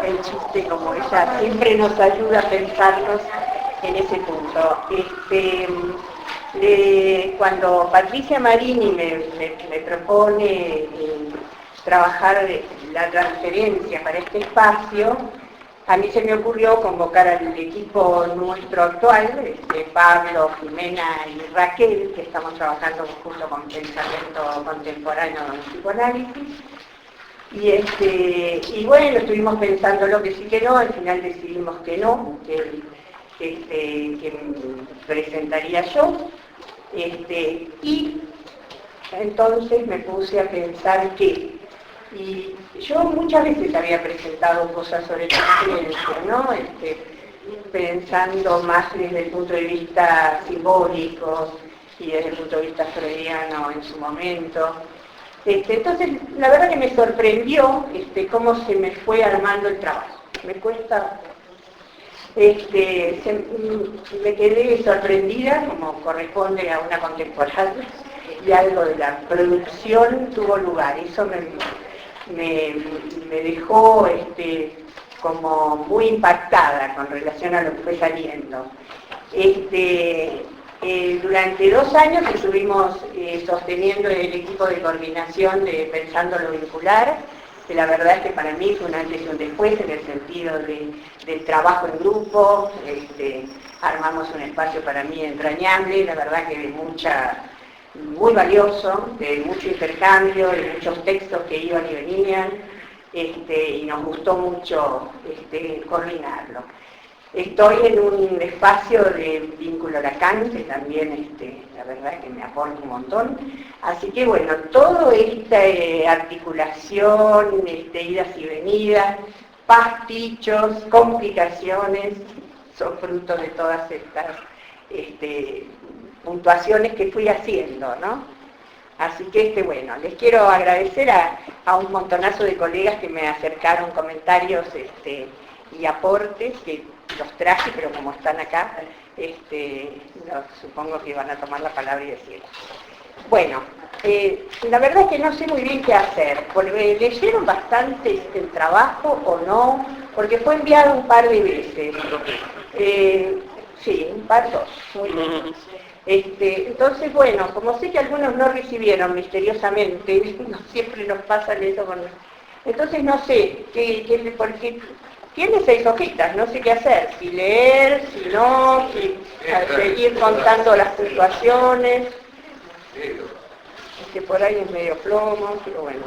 el chiste, como ella siempre nos ayuda a pensarnos en ese punto. Cuando Patricia Marini me propone trabajar la transferencia para este espacio, a mí se me ocurrió convocar al equipo nuestro actual, Pablo, Jimena y Raquel, que estamos trabajando junto con Pensamiento Contemporáneo en Psicoanálisis. Y bueno, estuvimos pensando lo que sí que no, al final decidimos que no, que presentaría yo. Y entonces me puse a pensar y yo muchas veces había presentado cosas sobre transferencia, ¿no? Pensando más desde el punto de vista simbólico y desde el punto de vista freudiano en su momento. Entonces, la verdad que me sorprendió cómo se me fue armando el trabajo. Me cuesta... me quedé sorprendida, como corresponde a una contemporánea, y algo de la producción tuvo lugar. Eso me dejó como muy impactada con relación a lo que fue saliendo. Durante 2 años estuvimos sosteniendo el equipo de coordinación de Pensando lo Vincular, que la verdad es que para mí fue un antes y un después en el sentido del trabajo en grupo. Armamos un espacio para mí entrañable, la verdad que muy valioso, de mucho intercambio, de muchos textos que iban y venían, y nos gustó mucho coordinarlo. Estoy en un espacio de vínculo Lacan, que también la verdad es que me aporta un montón. Así que bueno, toda esta articulación, idas y venidas, pastichos, complicaciones, son fruto de todas estas puntuaciones que fui haciendo, ¿no? Así que bueno, les quiero agradecer a un montonazo de colegas que me acercaron comentarios y aportes que los traje, pero como están acá, supongo que van a tomar la palabra y decirlo. Bueno, la verdad es que no sé muy bien qué hacer, porque leyeron bastante el trabajo o no, porque fue enviado un par de veces. Sí, un par, 2, muy bien. Entonces, bueno, como sé que algunos no recibieron misteriosamente, no siempre nos pasa eso con... Entonces no sé, porque tiene 6 hojitas, no sé qué hacer, si leer, si no, si seguir contando las puntuaciones, que por ahí es medio plomo, pero bueno.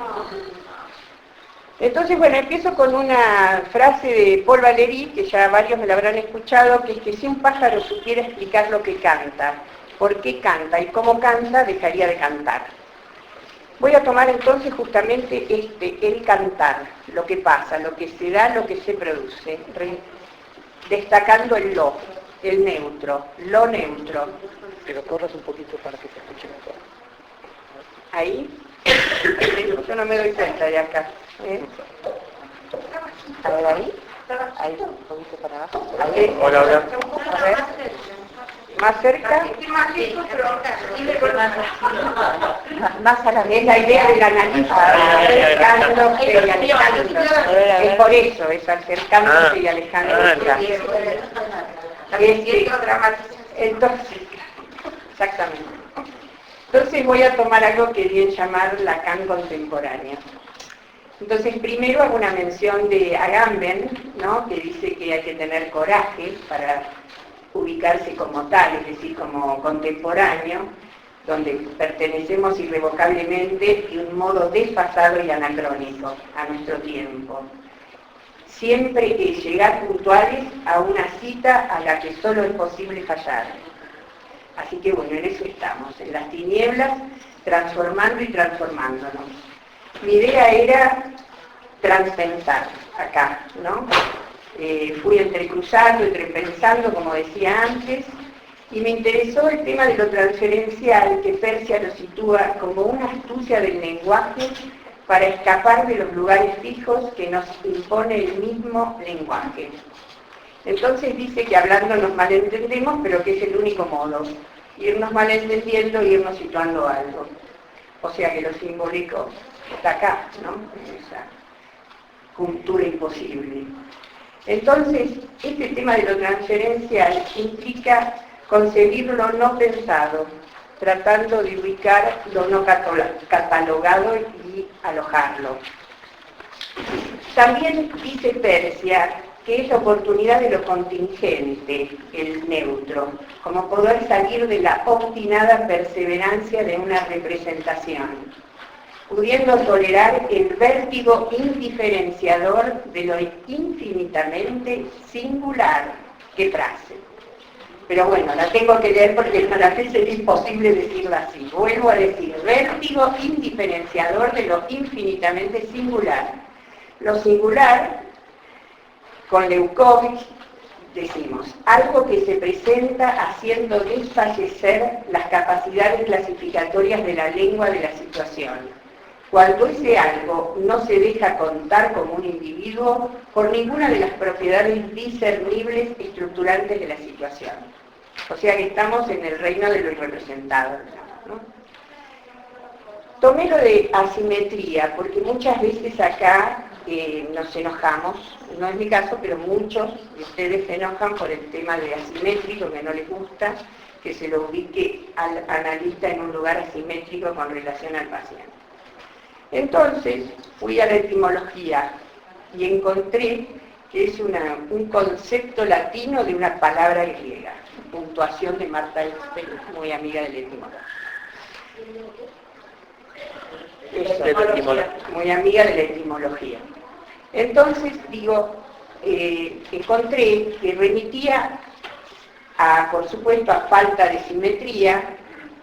Entonces, bueno, empiezo con una frase de Paul Valéry, que ya varios me la habrán escuchado, que es que si un pájaro supiera explicar lo que canta, por qué canta y cómo canta, dejaría de cantar. Voy a tomar entonces justamente el cantar, lo que pasa, lo que se da, lo que se produce, destacando el lo, el neutro, lo neutro. Pero corras un poquito para que se escuche mejor. Ahí, yo no me doy cuenta de acá. A ver, ahí, un poquito para abajo. Ahí. Hola, hola. A ver. Más cerca, más a la vez la idea del analista, acercándose y alejándose. Es por eso, es acercándose y alejándose. Entonces, exactamente. Entonces voy a tomar algo que bien llamar Lacan contemporánea. Entonces primero hago una mención de Agamben, ¿no? Que dice que hay que tener coraje para ubicarse como tal, es decir, como contemporáneo, donde pertenecemos irrevocablemente de un modo desfasado y anacrónico a nuestro tiempo. Siempre llegar puntuales a una cita a la que solo es posible fallar. Así que bueno, en eso estamos, en las tinieblas, transformando y transformándonos. Mi idea era transpensar acá, ¿no? Fui entrecruzando, entrepensando, como decía antes, y me interesó el tema de lo transferencial, que Persia lo sitúa como una astucia del lenguaje para escapar de los lugares fijos que nos impone el mismo lenguaje. Entonces dice que hablando nos malentendemos, pero que es el único modo, irnos malentendiendo y irnos situando algo. O sea que lo simbólico está acá, ¿no? cultura imposible. Entonces, este tema de lo transferencial implica concebir lo no pensado, tratando de ubicar lo no catalogado y alojarlo. También dice Persia que es la oportunidad de lo contingente, el neutro, como poder salir de la obstinada perseverancia de una representación, pudiendo tolerar el vértigo indiferenciador de lo infinitamente singular. ¡Qué frase! Pero bueno, la tengo que leer porque a la vez es imposible decirla así. Vuelvo a decir, vértigo indiferenciador de lo infinitamente singular. Lo singular, con Leuckovich, decimos, algo que se presenta haciendo desfallecer las capacidades clasificatorias de la lengua de la situación. Cuando ese algo no se deja contar como un individuo por ninguna de las propiedades discernibles estructurantes de la situación. O sea que estamos en el reino de lo irrepresentado, ¿no? Tomé lo de asimetría, porque muchas veces acá nos enojamos, no es mi caso, pero muchos de ustedes se enojan por el tema de asimétrico, que no les gusta, que se lo ubique al analista en un lugar asimétrico con relación al paciente. Entonces, fui a la etimología y encontré que es un concepto latino de una palabra griega, puntuación de Marta Elster, muy amiga del etimólogo. Muy amiga de la etimología. Entonces, encontré que remitía por supuesto, a falta de simetría,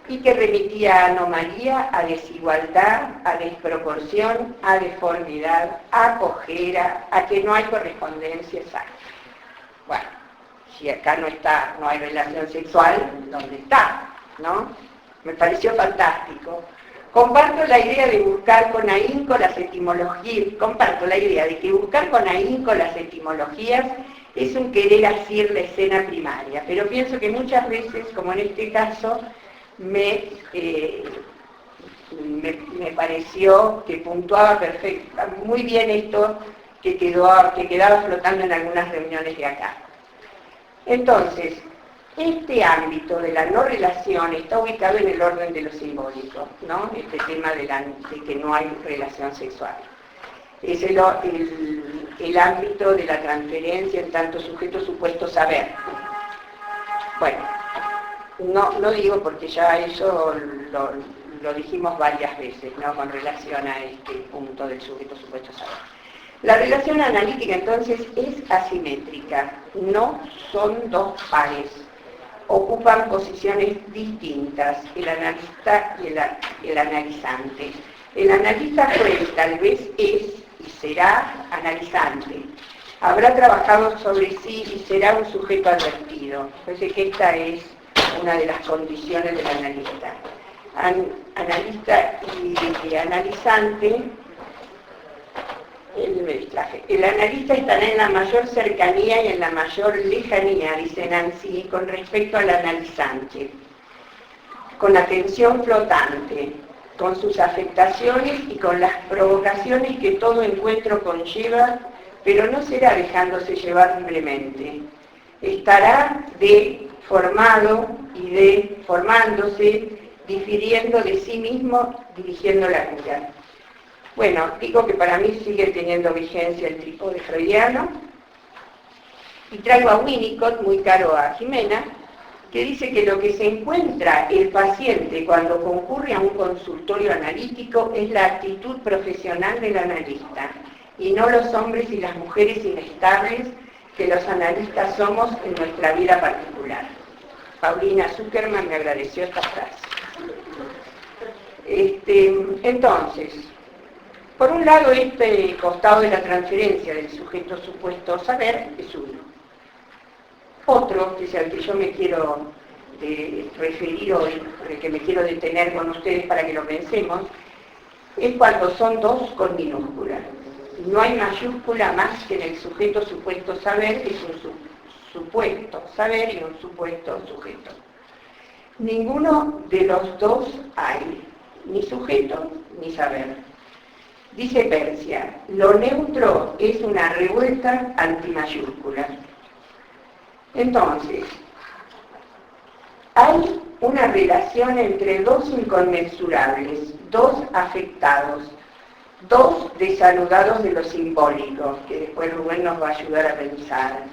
y que remitía a anomalía, a desigualdad, a desproporción, a deformidad, a cojera, a que no hay correspondencia exacta. Bueno, si acá no hay relación sexual, ¿dónde está? ¿No? Me pareció fantástico. Comparto la idea de buscar con ahínco las etimologías, es un querer asir la escena primaria, pero pienso que muchas veces, como en este caso, me pareció que puntuaba muy bien esto que quedaba flotando en algunas reuniones de acá. Entonces, este ámbito de la no relación está ubicado en el orden de lo simbólico, ¿no? Este tema de que no hay relación sexual. Es el ámbito de la transferencia en tanto sujeto supuesto saber. Bueno, no digo porque ya eso lo dijimos varias veces, ¿no? Con relación a este punto del sujeto supuesto saber. La relación analítica entonces es asimétrica, no son dos pares, ocupan posiciones distintas, el analista y el analizante. El analista fue, tal vez es y será analizante. Habrá trabajado sobre sí y será un sujeto advertido. Parece que esta es una de las condiciones del analista. Analista y analizante, el analista estará en la mayor cercanía y en la mayor lejanía, dice Nancy, con respecto al analizante, con atención flotante, con sus afectaciones y con las provocaciones que todo encuentro conlleva, pero no será dejándose llevar libremente. Estará formado y formándose, difiriendo de sí mismo, dirigiendo la cura. Bueno, digo que para mí sigue teniendo vigencia el trípode freudiano, y traigo a Winnicott, muy caro a Jimena, que dice que lo que se encuentra el paciente cuando concurre a un consultorio analítico es la actitud profesional del analista, y no los hombres y las mujeres inestables que los analistas somos en nuestra vida particular. Paulina Zuckerman me agradeció esta frase. Entonces, por un lado, este costado de la transferencia del sujeto supuesto saber es uno. Otro, que es al que yo me quiero referir hoy, el que me quiero detener con ustedes para que lo pensemos, es cuando son dos con minúscula. No hay mayúscula más que en el sujeto supuesto saber, que es un supuesto saber y un supuesto sujeto. Ninguno de los dos hay, ni sujeto ni saber. Dice Persia, lo neutro es una revuelta antimayúscula. Entonces, hay una relación entre dos inconmensurables, dos afectados, dos desaludados de lo simbólico, que después Rubén nos va a ayudar a pensar.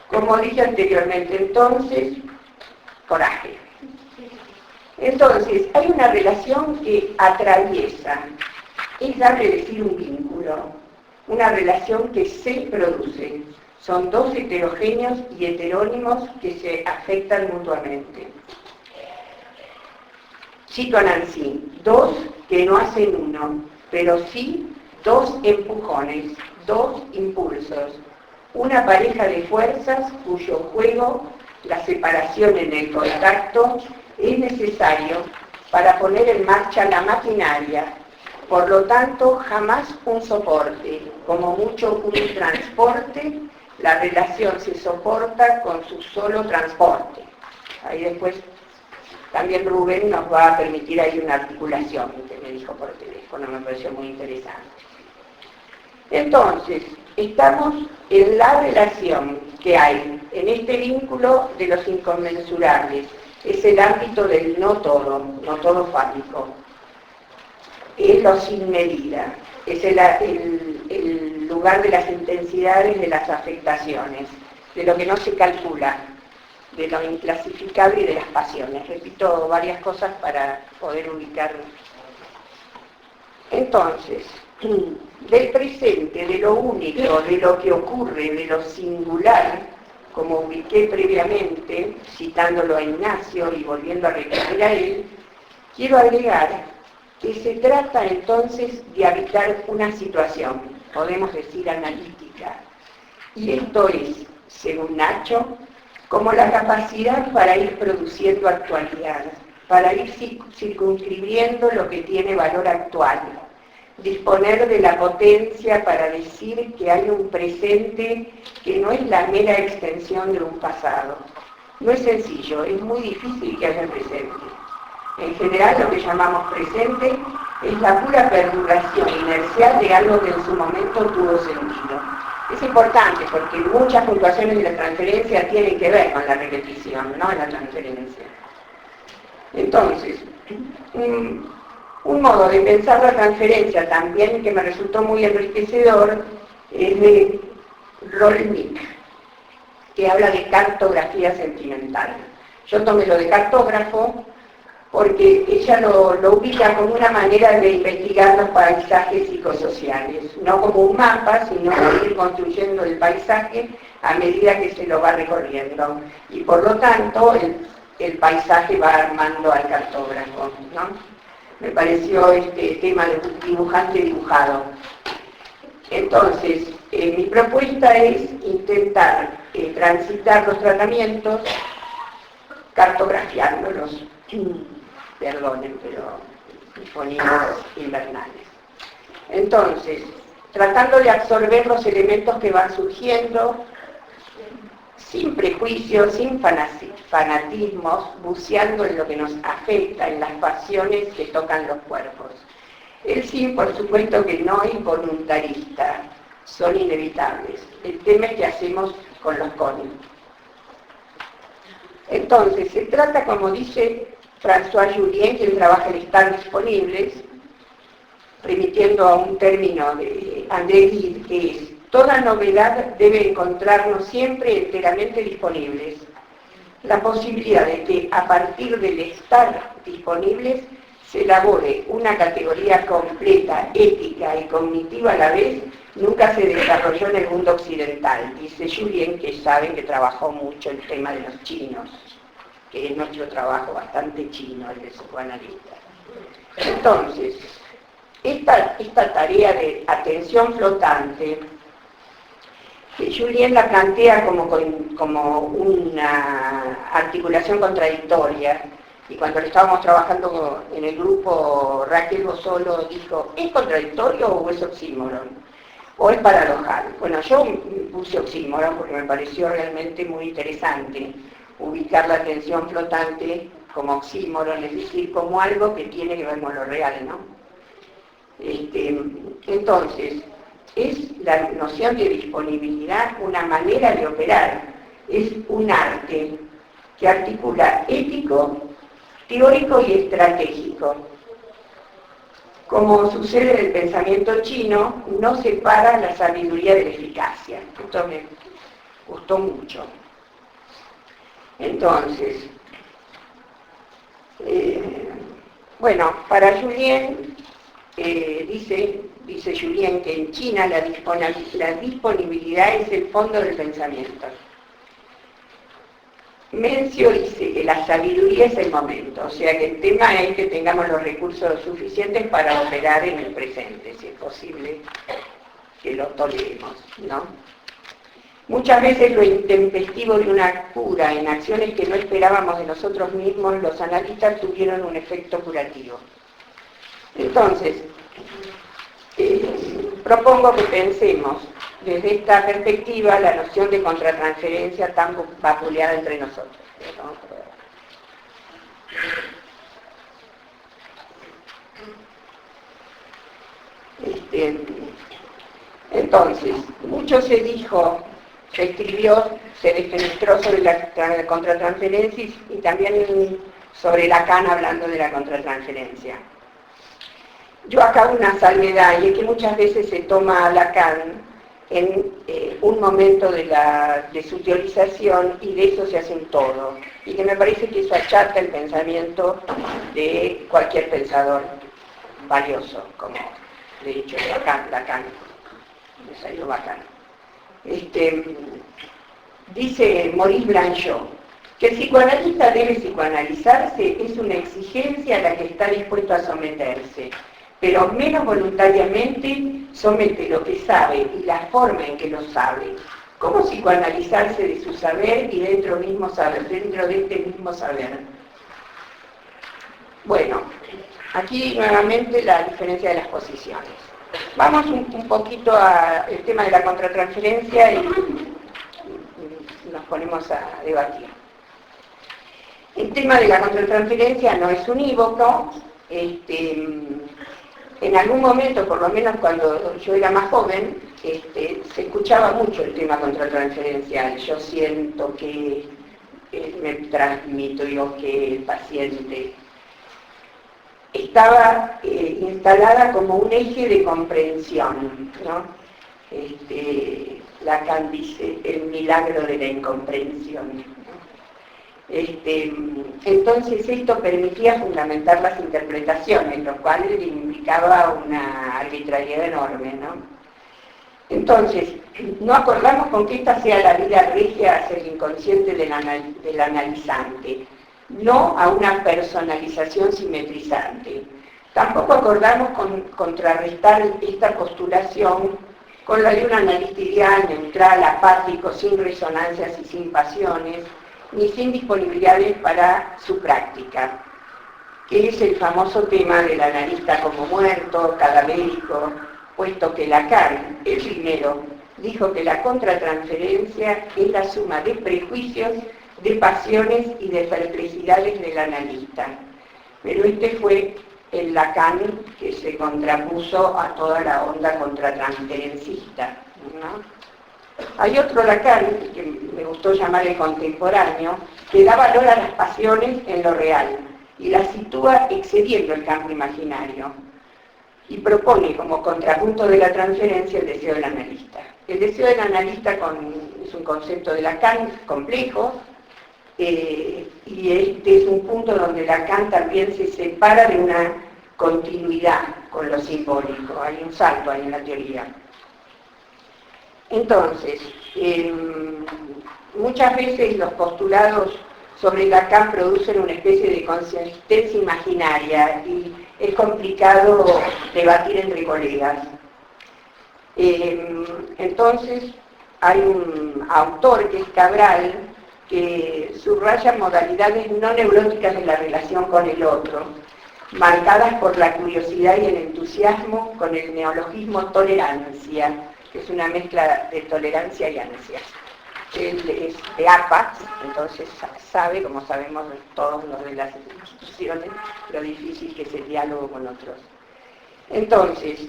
Como dije anteriormente, entonces, coraje. Entonces, hay una relación que atraviesa, es darle decir un vínculo, una relación que se produce. Son dos heterogéneos y heterónimos que se afectan mutuamente. Cito a Nancy, dos que no hacen uno, pero sí dos empujones, dos impulsos, una pareja de fuerzas cuyo juego, la separación en el contacto, es necesario para poner en marcha la maquinaria. Por lo tanto, jamás un soporte, como mucho un transporte. La relación se soporta con su solo transporte. Ahí después también Rubén nos va a permitir ahí una articulación que me dijo por teléfono, me pareció muy interesante. Entonces, estamos en la relación que hay en este vínculo de los inconmensurables. Es el ámbito del no todo fálico. Es lo sin medida. Es el lugar de las intensidades, de las afectaciones, de lo que no se calcula, de lo inclasificable y de las pasiones. Repito varias cosas para poder ubicarlo. Entonces, del presente, de lo único, de lo que ocurre, de lo singular, como ubiqué previamente, citándolo a Ignacio y volviendo a repetir a él, quiero agregar que se trata entonces de habitar una situación, podemos decir analítica, y esto es, según Nacho, como la capacidad para ir produciendo actualidad, para ir circunscribiendo lo que tiene valor actual, disponer de la potencia para decir que hay un presente que no es la mera extensión de un pasado. No es sencillo, es muy difícil que haya presente. En general, lo que llamamos presente es la pura perduración inercial de algo que en su momento tuvo sentido. Es importante porque muchas puntuaciones de la transferencia tienen que ver con la repetición, no la transferencia. Entonces, un modo de pensar la transferencia también que me resultó muy enriquecedor es de Rolnick, que habla de cartografía sentimental. Yo tomé lo de cartógrafo porque ella lo ubica como una manera de investigar los paisajes psicosociales, no como un mapa, sino ir construyendo el paisaje a medida que se lo va recorriendo. Y por lo tanto, el paisaje va armando al cartógrafo, ¿no? Me pareció este tema de dibujante dibujado. Entonces, mi propuesta es intentar transitar los tratamientos cartografiándolos. Perdonen, pero fonemas invernales. Entonces, tratando de absorber los elementos que van surgiendo, sin prejuicios, sin fanatismos, buceando en lo que nos afecta, en las pasiones que tocan los cuerpos. El sí, por supuesto que no es voluntarista, son inevitables. El tema es qué hacemos con los cones. Entonces, se trata, como dice François Julien, quien trabaja en estar disponibles, remitiendo a un término de André Gide, que es: toda novedad debe encontrarnos siempre enteramente disponibles. La posibilidad de que a partir del estar disponibles se elabore una categoría completa, ética y cognitiva a la vez, nunca se desarrolló en el mundo occidental. Dice Julien, que saben que trabajó mucho el tema de los chinos, que es nuestro trabajo bastante chino, el de psicoanalista. Entonces, esta tarea de atención flotante, que Julien la plantea como una articulación contradictoria, y cuando le estábamos trabajando en el grupo, Raquel Bosolo dijo: ¿es contradictorio o es oxímoron? ¿O es paradojal? Bueno, yo puse oxímoron porque me pareció realmente muy interesante ubicar la atención flotante como oxímoron, es decir, como algo que tiene que ver con lo real, ¿no? Entonces, es la noción de disponibilidad una manera de operar, es un arte que articula ético, teórico y estratégico. Como sucede en el pensamiento chino, no separa la sabiduría de la eficacia. Esto me gustó mucho. Entonces, bueno, para Julien, dice Julien que en China la disponibilidad es el fondo del pensamiento. Mencio dice que la sabiduría es el momento, o sea que el tema es que tengamos los recursos suficientes para operar en el presente, si es posible que lo toleremos, ¿no? Muchas veces lo intempestivo de una cura en acciones que no esperábamos de nosotros mismos, los analistas tuvieron un efecto curativo. Entonces, propongo que pensemos desde esta perspectiva la noción de contratransferencia tan vapuleada entre nosotros. Entonces, mucho se dijo, se escribió, se defenestró sobre la contratransferencia y también sobre Lacan hablando de la contratransferencia. Yo acá hago una salvedad, y es que muchas veces se toma a Lacan en un momento de su teorización y de eso se hace un todo. Y que me parece que eso achata el pensamiento de cualquier pensador valioso, como de hecho Lacan. Me salió bacán. Dice Maurice Blanchot que el psicoanalista debe psicoanalizarse es una exigencia a la que está dispuesto a someterse, pero menos voluntariamente somete lo que sabe y la forma en que lo sabe. ¿Cómo psicoanalizarse de su saber y dentro de este mismo saber? Bueno, aquí nuevamente la diferencia de las posiciones. Vamos un poquito al tema de la contratransferencia y nos ponemos a debatir. El tema de la contratransferencia no es unívoco. En algún momento, por lo menos cuando yo era más joven, se escuchaba mucho el tema contratransferencial. Yo siento que me transmito yo que el paciente estaba instalada como un eje de comprensión, ¿no? Lacan dice el milagro de la incomprensión, ¿no? Entonces esto permitía fundamentar las interpretaciones, lo cual implicaba una arbitrariedad enorme, ¿no? Entonces, no acordamos con que esta sea la vida regia hacia el inconsciente del analizante, no a una personalización simetrizante. Tampoco acordamos con contrarrestar esta postulación con la de un analista ideal, neutral, apático, sin resonancias y sin pasiones, ni sin disponibilidades para su práctica, que es el famoso tema del analista como muerto, cadavérico, puesto que Lacan, el primero, dijo que la contratransferencia es la suma de prejuicios, de pasiones y de perplejidades del analista. Pero este fue el Lacan que se contrapuso a toda la onda contratransferencista, ¿no? Hay otro Lacan, que me gustó llamar el contemporáneo, que da valor a las pasiones en lo real y las sitúa excediendo el campo imaginario y propone como contrapunto de la transferencia el deseo del analista. El deseo del analista es un concepto de Lacan complejo, y este es un punto donde Lacan también se separa de una continuidad con lo simbólico, hay un salto ahí en la teoría. Entonces, muchas veces los postulados sobre Lacan producen una especie de consistencia imaginaria y es complicado debatir entre colegas. Entonces, hay un autor que es Cabral, que subraya modalidades no neuróticas de la relación con el otro, marcadas por la curiosidad y el entusiasmo con el neologismo tolerancia, que es una mezcla de tolerancia y ansias. Él es de APA, entonces sabe, como sabemos todos los de las instituciones, lo difícil que es el diálogo con otros. Entonces,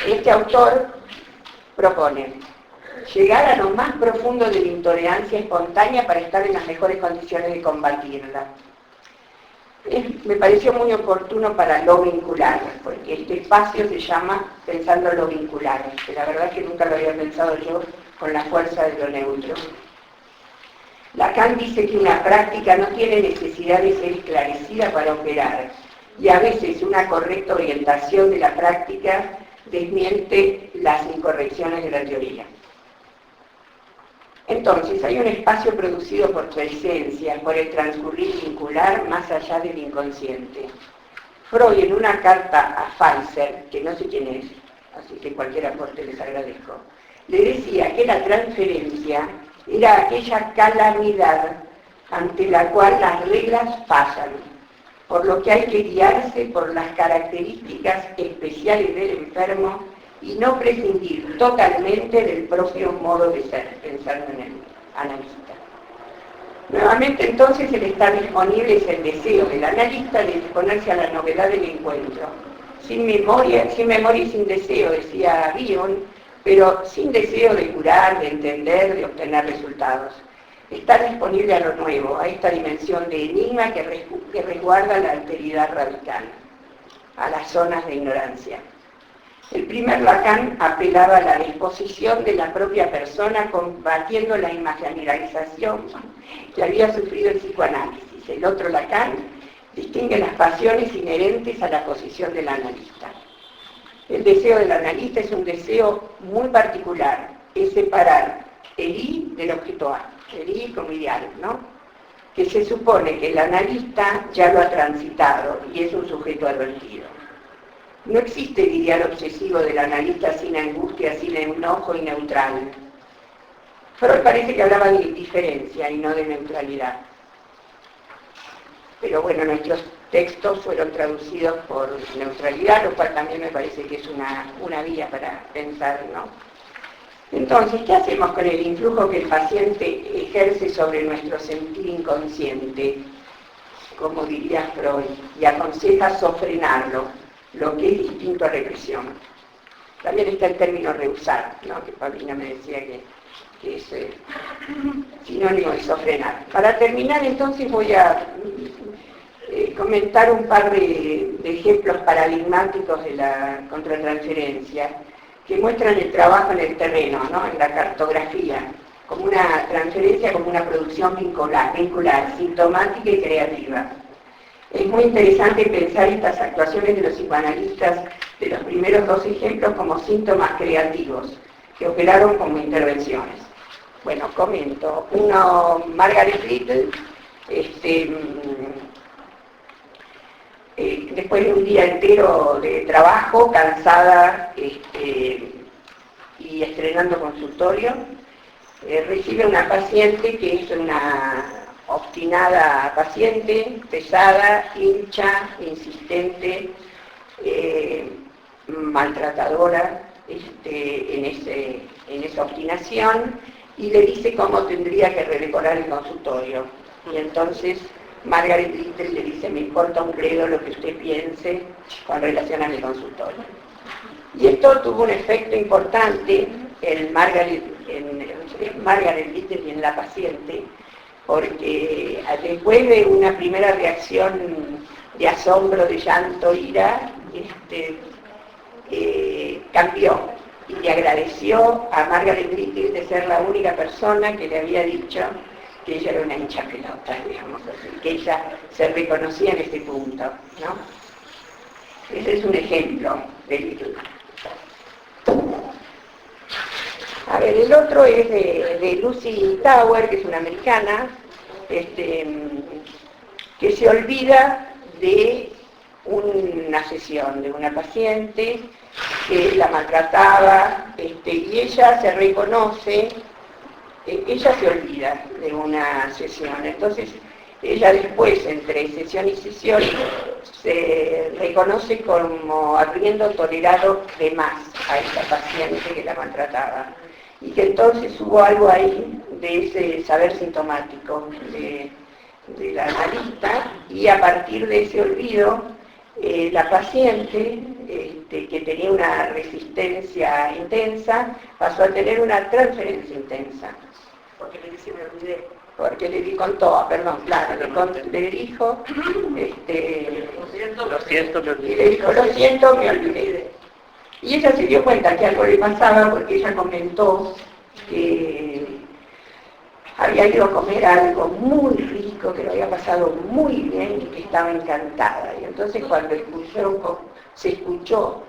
este autor propone llegar a lo más profundo de la intolerancia espontánea para estar en las mejores condiciones de combatirla. Me pareció muy oportuno para lo vincular, porque este espacio se llama Pensando lo vincular, que la verdad es que nunca lo había pensado yo con la fuerza de lo neutro. Lacan dice que una práctica no tiene necesidad de ser esclarecida para operar, y a veces una correcta orientación de la práctica desmiente las incorrecciones de la teoría. Entonces, hay un espacio producido por tu esencia, por el transcurrir vincular más allá del inconsciente. Freud, en una carta a Pfizer, que no sé quién es, así que cualquier aporte les agradezco, le decía que la transferencia era aquella calamidad ante la cual las reglas fallan, por lo que hay que guiarse por las características especiales del enfermo y no prescindir totalmente del propio modo de ser, pensando en el analista. Nuevamente entonces el estar disponible es el deseo del analista de disponerse a la novedad del encuentro. Sin memoria y sin deseo, decía Bion, pero sin deseo de curar, de entender, de obtener resultados. Estar disponible a lo nuevo, a esta dimensión de enigma que resguarda la alteridad radical, a las zonas de ignorancia. El primer Lacan apelaba a la disposición de la propia persona combatiendo la imaginarización que había sufrido el psicoanálisis. El otro Lacan distingue las pasiones inherentes a la posición del analista. El deseo del analista es un deseo muy particular, es separar el I del objeto A, el I como ideal, ¿no? Que se supone que el analista ya lo ha transitado y es un sujeto advertido. No existe el ideal obsesivo del analista sin angustia, sin enojo y neutral. Freud parece que hablaba de indiferencia y no de neutralidad. Pero bueno, nuestros textos fueron traducidos por neutralidad, lo cual también me parece que es una vía para pensar, ¿no? Entonces, ¿qué hacemos con el influjo que el paciente ejerce sobre nuestro sentir inconsciente? Como diría Freud, y aconseja sofrenarlo, lo que es distinto a represión. También está el término rehusar, ¿no? Que Paulina me decía que es sinónimo de sofrenar. Para terminar, entonces, voy a comentar un par de ejemplos paradigmáticos de la contratransferencia que muestran el trabajo en el terreno, ¿no? En la cartografía, como una transferencia, como una producción vincular, sintomática y creativa. Es muy interesante pensar estas actuaciones de los psicoanalistas de los primeros dos ejemplos como síntomas creativos, que operaron como intervenciones. Bueno, comento. Uno, Margaret Little, después de un día entero de trabajo, cansada y estrenando consultorio, recibe una paciente que es una obstinada paciente, pesada, hincha, insistente, maltratadora en esa obstinación, y le dice cómo tendría que redecorar el consultorio. Y entonces Margaret Little le dice: me importa un bledo lo que usted piense con relación a mi consultorio. Y esto tuvo un efecto importante en Margaret Little y en la paciente, porque después de una primera reacción de asombro, de llanto, ira, cambió y le agradeció a Margaret Little de ser la única persona que le había dicho que ella era una hincha pelota, digamos así, que ella se reconocía en ese punto, ¿no? Ese es un ejemplo de Little. A ver, el otro es de Lucy Tower, que es una americana, que se olvida de una sesión de una paciente que la maltrataba, y ella se reconoce, ella se olvida de una sesión. Entonces, ella después, entre sesión y sesión, se reconoce como habiendo tolerado de más a esa paciente que la maltrataba. Y que entonces hubo algo ahí de ese saber sintomático de la analista, y a partir de ese olvido La paciente, que tenía una resistencia intensa, pasó a tener una transferencia intensa. Porque le dice, me olvidé. Porque le contó, perdón, claro, le dijo, Lo siento, me y olvidé. le dijo, lo siento, me olvidé. Y ella se dio cuenta que algo le pasaba porque ella comentó que había ido a comer algo muy rico, que lo había pasado muy bien y que estaba encantada. Y entonces cuando se escuchó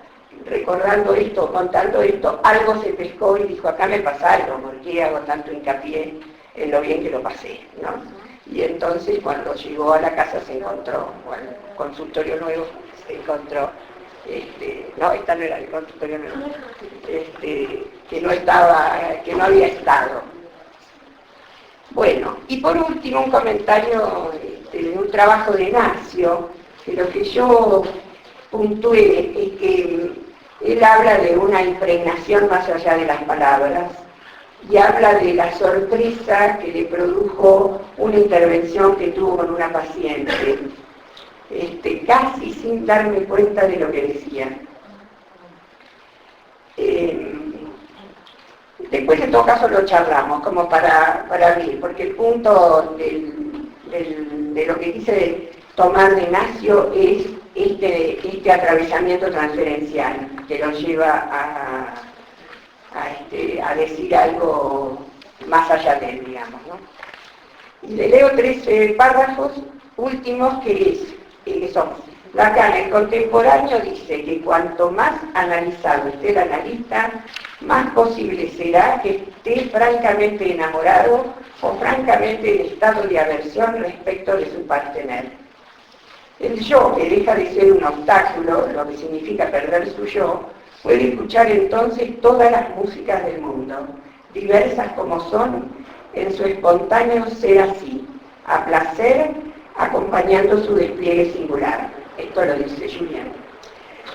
recordando esto, contando esto, algo se pescó y dijo, acá me pasa algo, ¿por qué hago tanto hincapié en lo bien que lo pasé? ¿No? Y entonces cuando llegó a la casa se encontró, bueno, consultorio nuevo, se encontró, no, esta no era el consultorio nuevo, que no había estado. Bueno, y por último un comentario de un trabajo de Nacio, que lo que yo puntué es que él habla de una impregnación más allá de las palabras y habla de la sorpresa que le produjo una intervención que tuvo con una paciente, casi sin darme cuenta de lo que decía. Después en todo caso lo charlamos, como para abrir, porque el punto de lo que quise tomar de Nacio es este atravesamiento transferencial, que lo lleva a decir algo más allá de él, digamos, ¿no? Y le leo 3 párrafos últimos que son: Lacan, el contemporáneo, dice que cuanto más analizado esté el analista, más posible será que esté francamente enamorado o francamente en estado de aversión respecto de su partener. El yo, que deja de ser un obstáculo, lo que significa perder su yo, puede escuchar entonces todas las músicas del mundo, diversas como son, en su espontáneo ser así, a placer, acompañando su despliegue singular. Esto lo dice Julián.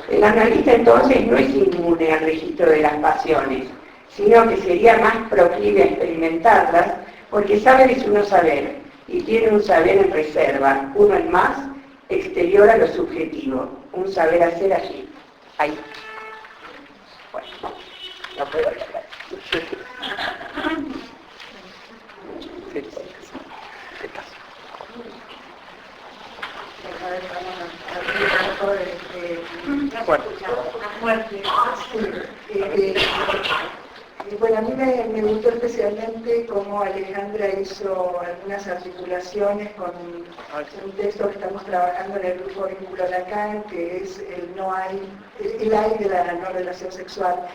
El analista entonces no es inmune al registro de las pasiones, sino que sería más proclive a experimentarlas, porque sabe de su no saber, y tiene un saber en reserva, uno en más, exterior a lo subjetivo, un saber hacer allí. Ahí. Bueno, no puedo hablar. Bueno, a mí me gustó especialmente cómo Alejandra hizo algunas articulaciones con un texto que estamos trabajando en el grupo Vínculo Lacan, que es el hay de la no relación sexual,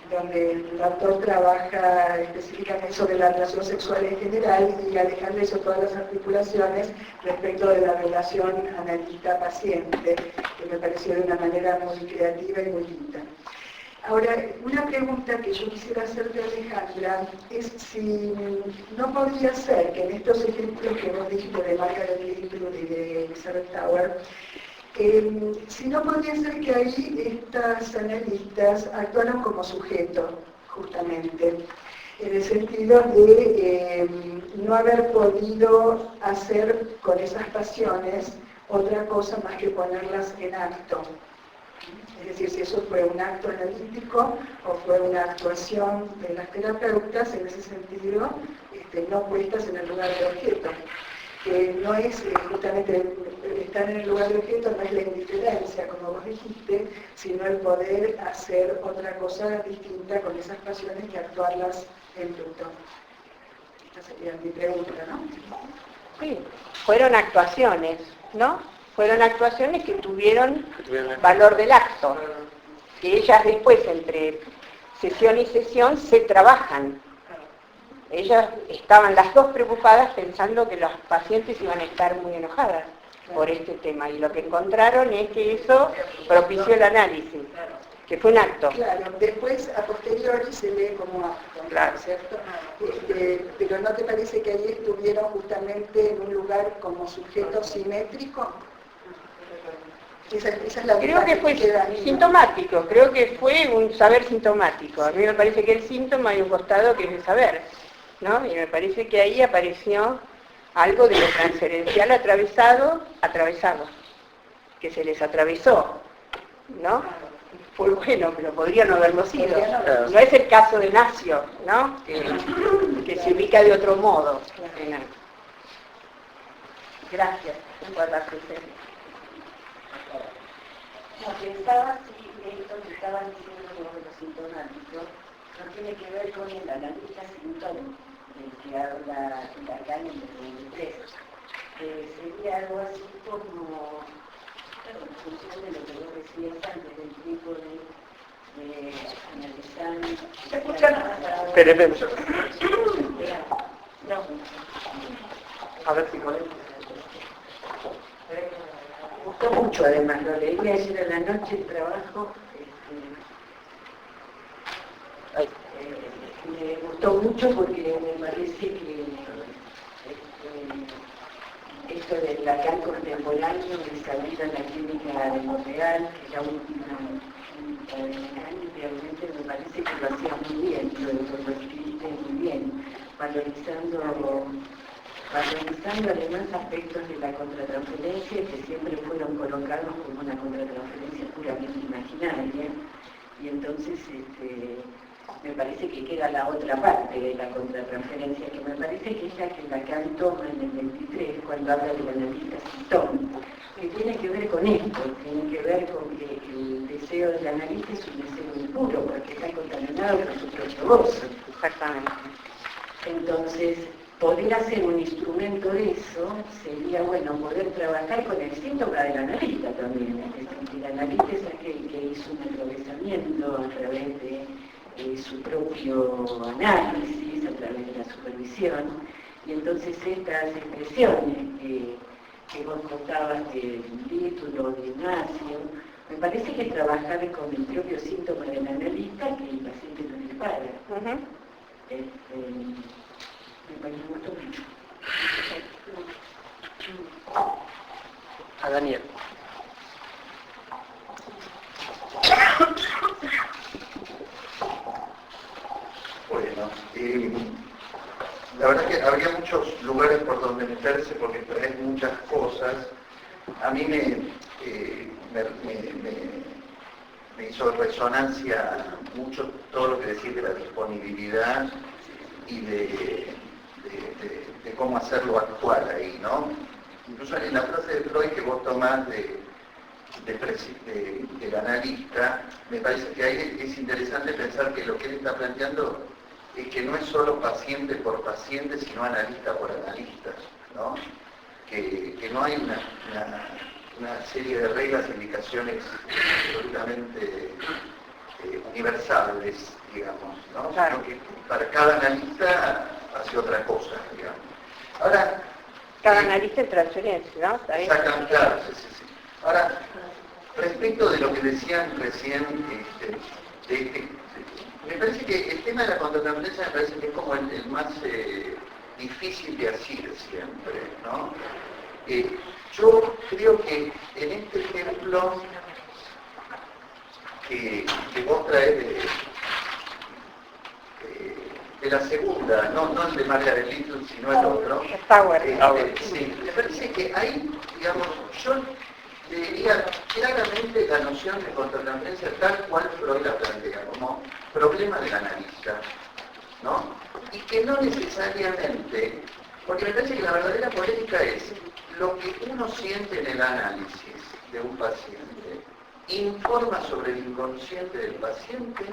donde el autor trabaja específicamente sobre la relación sexual en general y Alejandra hizo todas las articulaciones respecto de la relación analista-paciente, que me pareció de una manera muy creativa y muy linda. Ahora, una pregunta que yo quisiera hacerte, Alejandra, es si no podría ser que en estos ejemplos que vos dijiste de Margaret Atwood y de Elizabeth Tower, si no podría ser que ahí estas analistas actuaran como sujeto, justamente, en el sentido de no haber podido hacer con esas pasiones otra cosa más que ponerlas en acto. Es decir, si eso fue un acto analítico o fue una actuación de las terapeutas, en ese sentido, no puestas en el lugar de objeto. Que no es justamente estar en el lugar de objeto, no es la indiferencia, como vos dijiste, sino el poder hacer otra cosa distinta con esas pasiones que actuarlas en bruto. Esta sería mi pregunta, ¿no? Sí, fueron actuaciones, ¿no? Fueron actuaciones que tuvieron valor del acto, que ellas después, entre sesión y sesión, se trabajan. Ellas estaban las dos preocupadas pensando que las pacientes iban a estar muy enojadas por este tema, y lo que encontraron es que eso propició el análisis, que fue un acto. Claro, después a posteriori se lee como acto, claro, ¿cierto? Pero ¿no te parece que ahí estuvieron justamente en un lugar como sujeto simétrico? Esa es la creo que fue sintomático, creo que fue un saber sintomático. A mí me parece que el síntoma hay un costado que es el saber, ¿no? Y me parece que ahí apareció algo de lo transferencial atravesado. que se les atravesó, ¿no? Fue bueno, pero podría no haberlo sido. No es el caso de Nacio, ¿no? Que se ubica de otro modo. Gracias por la presencia. No, pensaba si esto que estaban diciendo sobre los sintomáticos no tiene que ver con el analista sintón del que habla Lacan en el 23. Sería algo así como, en función de lo que vos decías antes, del tipo de analizar... ¿Se escuchan? Espere. No. A ver si con él. Me gustó mucho, además, lo leí ayer en la noche, el trabajo. Me gustó mucho porque me parece que esto del Lacan contemporáneo, de salir a la clínica de Montreal, que es la última de Lacan, realmente me parece que lo hacía muy bien, lo escribiste muy bien, valorizando además aspectos de la contratransferencia que siempre fueron colocados como una contratransferencia puramente imaginaria, y entonces me parece que queda la otra parte de la contratransferencia, que me parece que es la que Lacan toma en el 23 cuando habla del analista sintón, que tiene que ver con esto, tiene que ver con que el deseo del analista es un deseo impuro, porque está contaminado por su propio gozo. Exactamente. Entonces, poder hacer un instrumento de eso sería, bueno, poder trabajar con el síntoma del analista también. Es decir, el analista es aquel que hizo un atravesamiento a través de su propio análisis, a través de la supervisión, y entonces estas expresiones que vos contabas del título, de Ignacio, me parece que trabajar con el propio síntoma del analista que el paciente no le para. Me gustó mucho. A Daniel. Bueno, la verdad que habría muchos lugares por donde meterse porque traes muchas cosas. A mí me hizo resonancia mucho todo lo que decís de la disponibilidad y de cómo hacerlo actual ahí, ¿no? Incluso en la frase de Freud que vos tomás del analista, me parece que ahí es interesante pensar que lo que él está planteando es que no es solo paciente por paciente, sino analista por analista, ¿no? Que no hay una serie de reglas e indicaciones absolutamente universales, digamos, ¿no? Claro. Sino que para cada analista hace otra cosa, digamos. Ahora, Cada analista en transferencia, ¿no? ¿Está bien? exactamente, claro, sí. Ahora, respecto de lo que decían recién, me parece que el tema de la contratransferencia me parece que es como el más difícil de asir siempre, ¿no? Yo creo que en este ejemplo que vos traes de la segunda, no el de Margaret Little, sino el otro. Sí, me parece que ahí, digamos, yo le diría claramente la noción de contratransferencia tal cual Freud la plantea, como problema del analista, ¿no? Y que no necesariamente, porque me parece que la verdadera polémica es lo que uno siente en el análisis de un paciente, informa sobre el inconsciente del paciente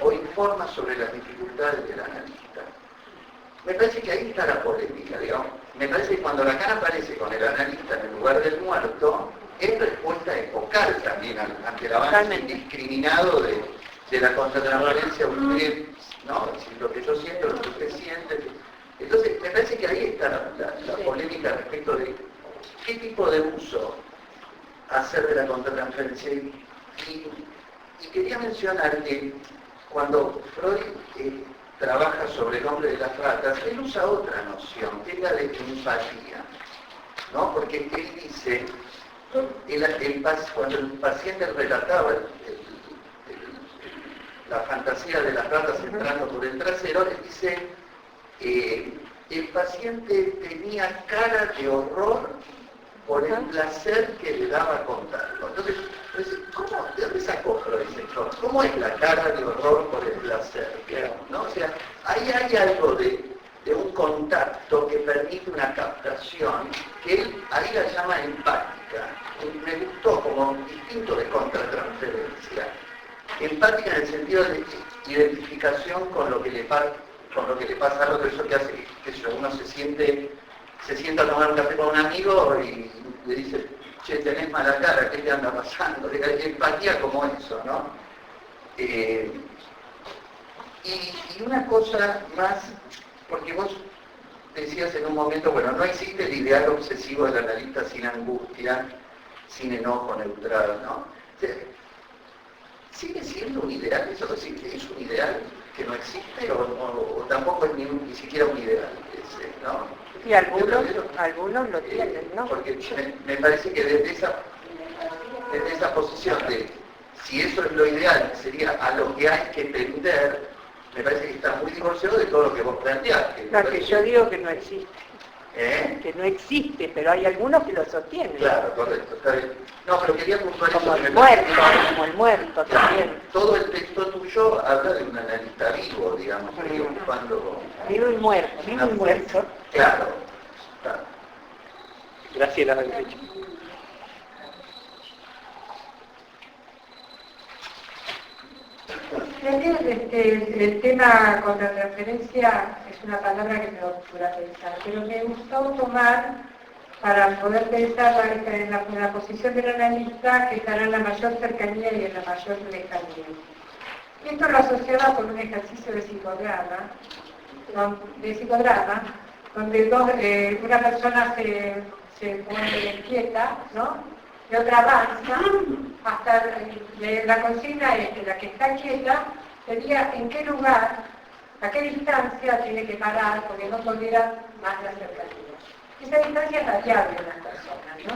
o informa sobre las dificultades del analista. Me parece que ahí está la polémica, digamos. Me parece que cuando Lacan aparece con el analista en el lugar del muerto, es respuesta epocal también ante el avance indiscriminado de la contratransferencia. Usted, ¿no? Si lo que yo siento, lo que usted siente. Entonces, me parece que ahí está la polémica respecto de qué tipo de uso hacer de la contratransferencia. Y quería mencionar que cuando Freud trabaja sobre el hombre de las ratas, él usa otra noción, que es la de empatía, ¿no? Porque él dice, cuando el paciente relataba la fantasía de las ratas entrando por el trasero, él dice, el paciente tenía cara de horror por el placer que le daba contarlo. Entonces, ¿de dónde sacó Freud ese chorro? ¿Cómo es la cara de horror por el placer? ¿No? O sea, ahí hay algo de un contacto que permite una captación que él ahí la llama empática. Me gustó como distinto de contratransferencia. Empática en el sentido de identificación con lo que le pasa al otro, eso que hace que uno se sienta a tomar un café con un amigo y le dice, che, tenés mala cara, ¿qué te anda pasando? Empatía como eso, ¿no? Y una cosa más, porque vos decías en un momento, bueno, no existe el ideal obsesivo del analista sin angustia, sin enojo, neutral, ¿no? O sea, ¿sigue siendo un ideal? ¿Eso es un ideal que no existe o tampoco es ni siquiera un ideal ese, ¿no? Y algunos lo tienen, ¿no? Porque me parece que desde esa posición de si eso es lo ideal, sería a lo que hay que tender, me parece que está muy divorciado de todo lo que vos planteaste. Claro, que yo digo que no existe. Que no existe, pero hay algunos que lo sostienen. Claro, correcto, está bien. No, pero quería puntualizar como el muerto también. Todo el texto tuyo habla de un analista vivo, digamos, ocupando... Vivo y muerto. Claro. Graciela. El tema contratransferencia es una palabra que me ocurre pensar, pero me gustó tomar para poder pensar en la posición del analista que estará en la mayor cercanía y en la mayor lejanía. Esto lo asociaba con un ejercicio de psicodrama, donde una persona se pone quieta, ¿no? Y otra avanza, hasta la consigna es que la que está quieta sería en qué lugar, a qué distancia tiene que parar, porque no tolera más la cercanía. Esa distancia es variable en las personas, ¿no?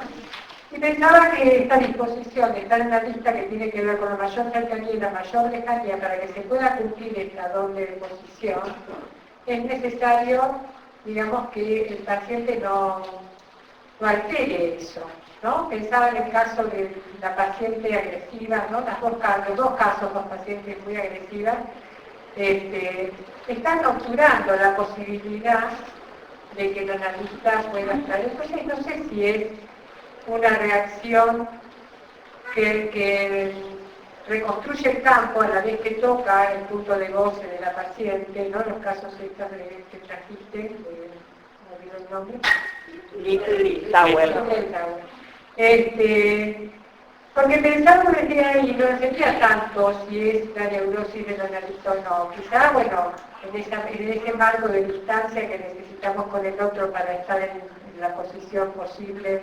Y pensaba que esta disposición de estar en una lista que tiene que ver con la mayor cercanía y la mayor lejanía para que se pueda cumplir esta doble posición, es necesario, digamos, que el paciente no altere eso, ¿no? Pensaba en el caso de la paciente agresiva, ¿no? Los dos casos, dos pacientes muy agresivas, están obturando la posibilidad de que el analista pueda estar. Entonces no sé si es una reacción que reconstruye el campo a la vez que toca el punto de goce de la paciente, ¿no? Los casos estos que trajiste, no olvido el nombre. Little Tower. Porque pensamos desde ahí, no sería tanto si es la neurosis del analista o no. Quizá, bueno, en ese marco de distancia que necesitamos con el otro para estar en la posición posible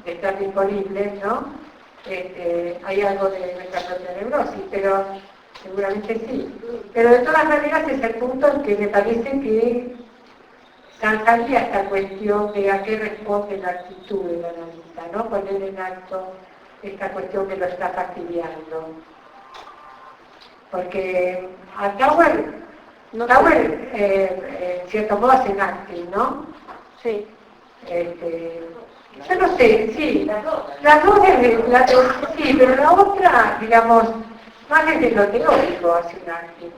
de estar disponible, ¿no? Hay algo de nuestra propia neurosis, pero seguramente sí. Pero de todas maneras es el punto en que me parece que zanjaría esta cuestión de a qué responde la actitud del analista, ¿no? Poner en acto esta cuestión que lo está fastidiando. Porque a Tower, en cierto modo hace acting, ¿no? Sí. Yo no sé, sí, las dos sí, pero la otra, digamos, más desde lo teórico hace un acting.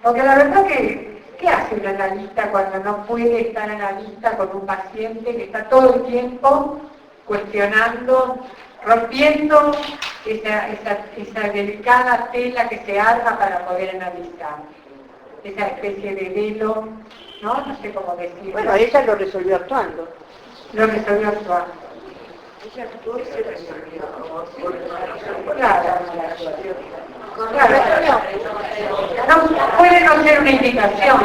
Porque la verdad que, ¿qué hace un analista cuando no puede estar analista con un paciente que está todo el tiempo cuestionando, rompiendo esa delicada tela que se arma para poder analizar? Esa especie de velo, ¿no? No sé cómo decirlo. Bueno, ella lo resolvió actuando. Lo resolvió actuando. Ella actuó y se resolvió. Claro, no, puede no ser una indicación.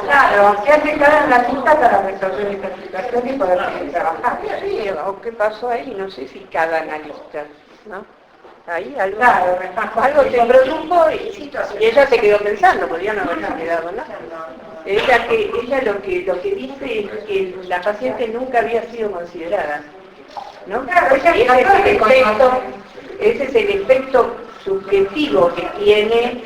Claro, se hace cada analista para resolver esta situación y poder seguir trabajando. Sí, o qué pasó ahí, no sé si cada analista, ¿no? Ahí algo, claro, algo se produjo y ella se quedó pensando, podría no haberse quedado, ¿no? Ella lo que dice es que la paciente nunca había sido considerada, ¿no? Claro, ese es el efecto subjetivo que tiene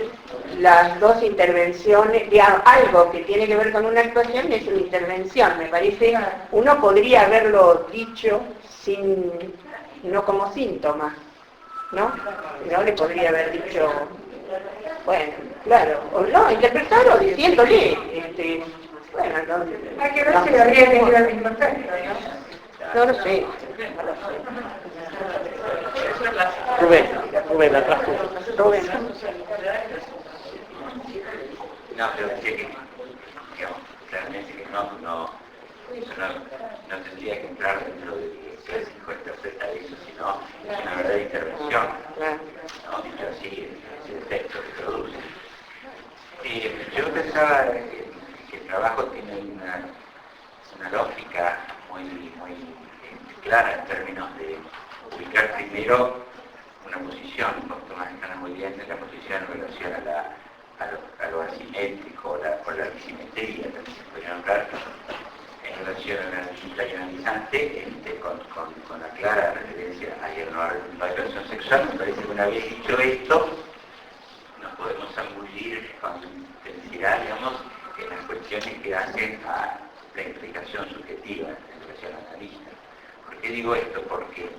las dos intervenciones, digamos, algo que tiene que ver con una actuación es una intervención, me parece, uno podría haberlo dicho sin, no como síntoma, ¿no? No le podría haber dicho, bueno, claro, o no, interpretarlo diciéndole, bueno, no, Hay que ver si habría tenido el mismo efecto, ¿no? No lo sé. Rubén, atrás tú. Rubén. No, pero decía que, digamos, claramente que no tendría que entrar dentro de que se interpreta eso, sino es una verdadera intervención, ¿no? Dicho así, es el texto que produce. Yo pensaba que el trabajo tiene una lógica muy clara en términos de ubicar primero una posición, como Tomás Escana muy bien, la posición en relación a lo asimétrico, o la disimetría, también se podría nombrar, en relación a la analista y analizante, con la clara referencia a la relación sexual. Me parece que una vez dicho esto, nos podemos zambullir con intensidad, digamos, en las cuestiones que hacen a la implicación subjetiva en relación al analista. ¿Por qué digo esto? Porque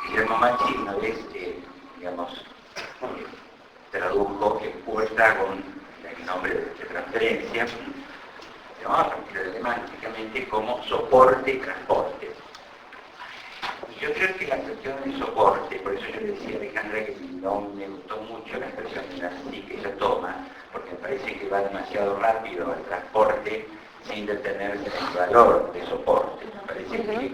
Guillermo Macchi una vez, tradujo el Puertagon, el nombre de transferencia, a partir de alemán, básicamente como soporte y transporte. Y yo creo que la cuestión del soporte, por eso yo le decía a Alejandra que no me gustó mucho la expresión de así que ella toma, porque me parece que va demasiado rápido al transporte sin detenerse en el valor de soporte. Me parece que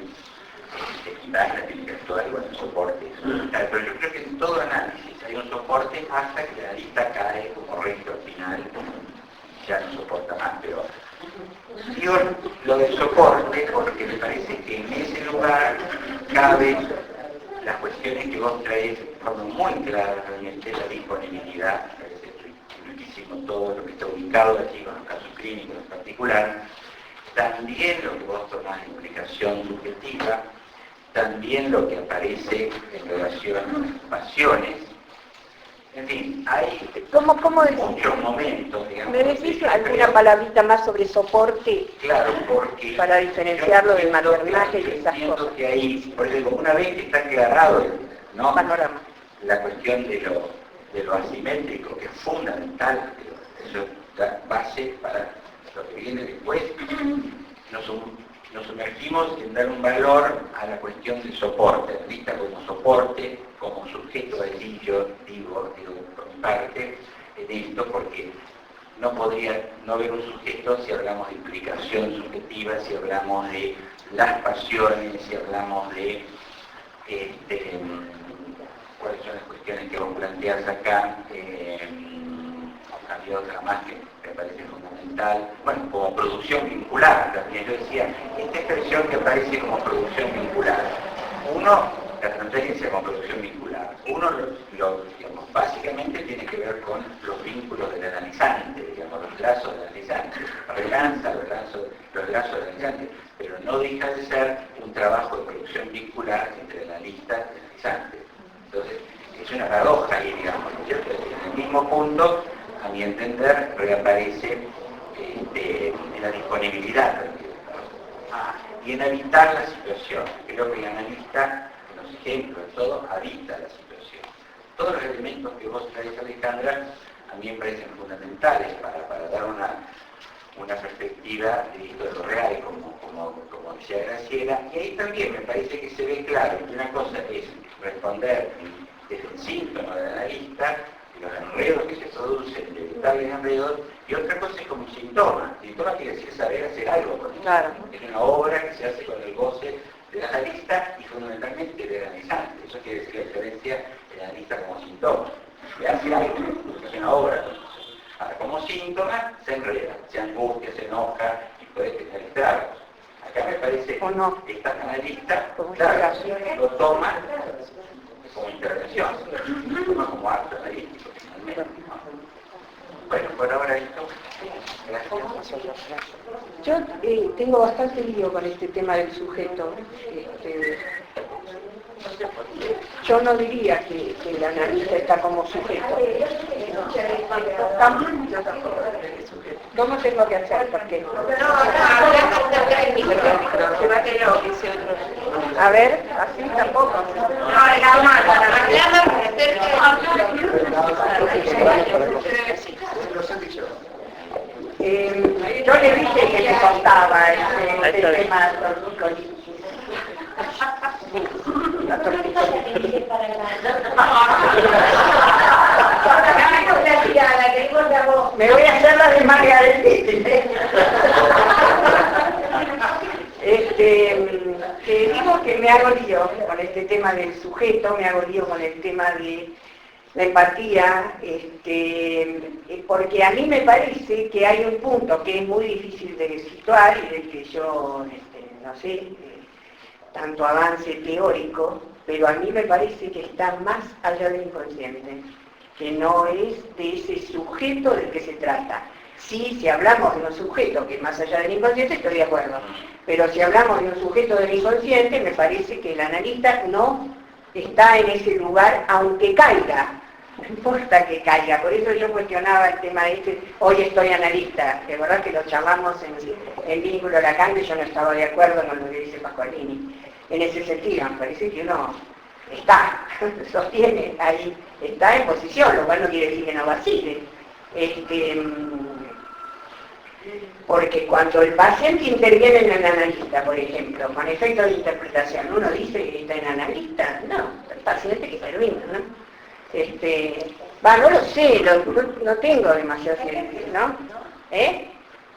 quizás la tiene que actuar igual el soporte. Pero yo creo que en todo análisis hay un soporte hasta que la lista cae como recto al final, ya no soporta más, pero digo lo del soporte porque me parece que en ese lugar cabe las cuestiones que vos traes de forma muy clara, realmente la disponibilidad, muchísimo todo lo que está ubicado aquí con los casos clínicos en particular, también lo que vos tomás en implicación subjetiva, también lo que aparece en relación a las pasiones. En fin, hay ¿Cómo muchos momentos, digamos. ¿Me decís alguna palabrita más sobre soporte? Claro, porque para diferenciarlo del maternaje y esas cosas. Que ahí, por ejemplo, una vez que está aclarado, ¿no?, panorama, la cuestión de lo asimétrico, que es fundamental, eso da base para lo que viene después, nos sumergimos en dar un valor a la cuestión del soporte, vista como soporte, como sujeto allí. Yo digo por mi parte en esto, porque no podría no haber un sujeto si hablamos de implicación subjetiva, si hablamos de las pasiones, si hablamos de cuáles son las cuestiones que vos planteás acá. Había otra más que me parece fundamental, bueno, como producción vincular también. Yo decía, esta expresión que aparece como producción vincular, uno, la transferencia como producción vincular, uno digamos, básicamente tiene que ver con los vínculos del analizante, digamos, los lazos del analizante, relanza los lazos del analizante, pero no deja de ser un trabajo de producción vincular entre el analista y el analizante. Entonces, es una paradoja ahí, digamos, ¿no es cierto? En el mismo punto, a mi entender, reaparece en la disponibilidad y en habitar la situación. Creo que el analista, en los ejemplos, todo, habita la situación. Todos los elementos que vos traes, Alejandra, a mí me parecen fundamentales para dar una perspectiva de lo real, como decía Graciela, y ahí también me parece que se ve claro que una cosa es responder desde el síntoma del analista, los enredos que se producen, inevitables enredos, y otra cosa es como un síntoma. Síntoma quiere decir saber hacer algo con eso. Claro. Es una obra que se hace con el goce del analista y fundamentalmente del analizante. Eso quiere decir la diferencia del analista como síntoma. Le hace algo, es una obra. Ahora, como síntoma, se enreda, se angustia, se enoja y puede tener estragos. Acá me parece que esta analista, claro, lo toma como intervención, lo toma como acto analítico, finalmente, ¿no? Bueno, por ahora esto. Gracias. Yo tengo bastante lío con este tema del sujeto. sé por qué. Yo no diría que el analista está como sujeto. ¿Cómo tengo que hacer? Porque a ver, así tampoco. Yo le dije que le contaba el tema tortícolis. La tortícolis. Me voy a hacer la de Margaret. Que digo que me hago lío con este tema del sujeto, me hago lío con el tema de la empatía, porque a mí me parece que hay un punto que es muy difícil de situar y del que yo, no sé, tanto avance teórico, pero a mí me parece que está más allá del inconsciente, que no es de ese sujeto del que se trata. Sí, si hablamos de un sujeto que es más allá del inconsciente, estoy de acuerdo, pero si hablamos de un sujeto del inconsciente, me parece que el analista no está en ese lugar, aunque caiga, no importa que caiga. Por eso yo cuestionaba el tema de hoy estoy analista, de verdad que lo llamamos en vínculo a Lacan, y yo no estaba de acuerdo con lo que dice Pascualini. En ese sentido, me parece que uno está, sostiene ahí, está en posición, lo cual no quiere decir que no vacile. Porque cuando el paciente interviene en el analista, por ejemplo, con efecto de interpretación, uno dice que está en analista, no, el paciente que interviene, ¿no? No lo sé, no tengo demasiado sentido, ¿no?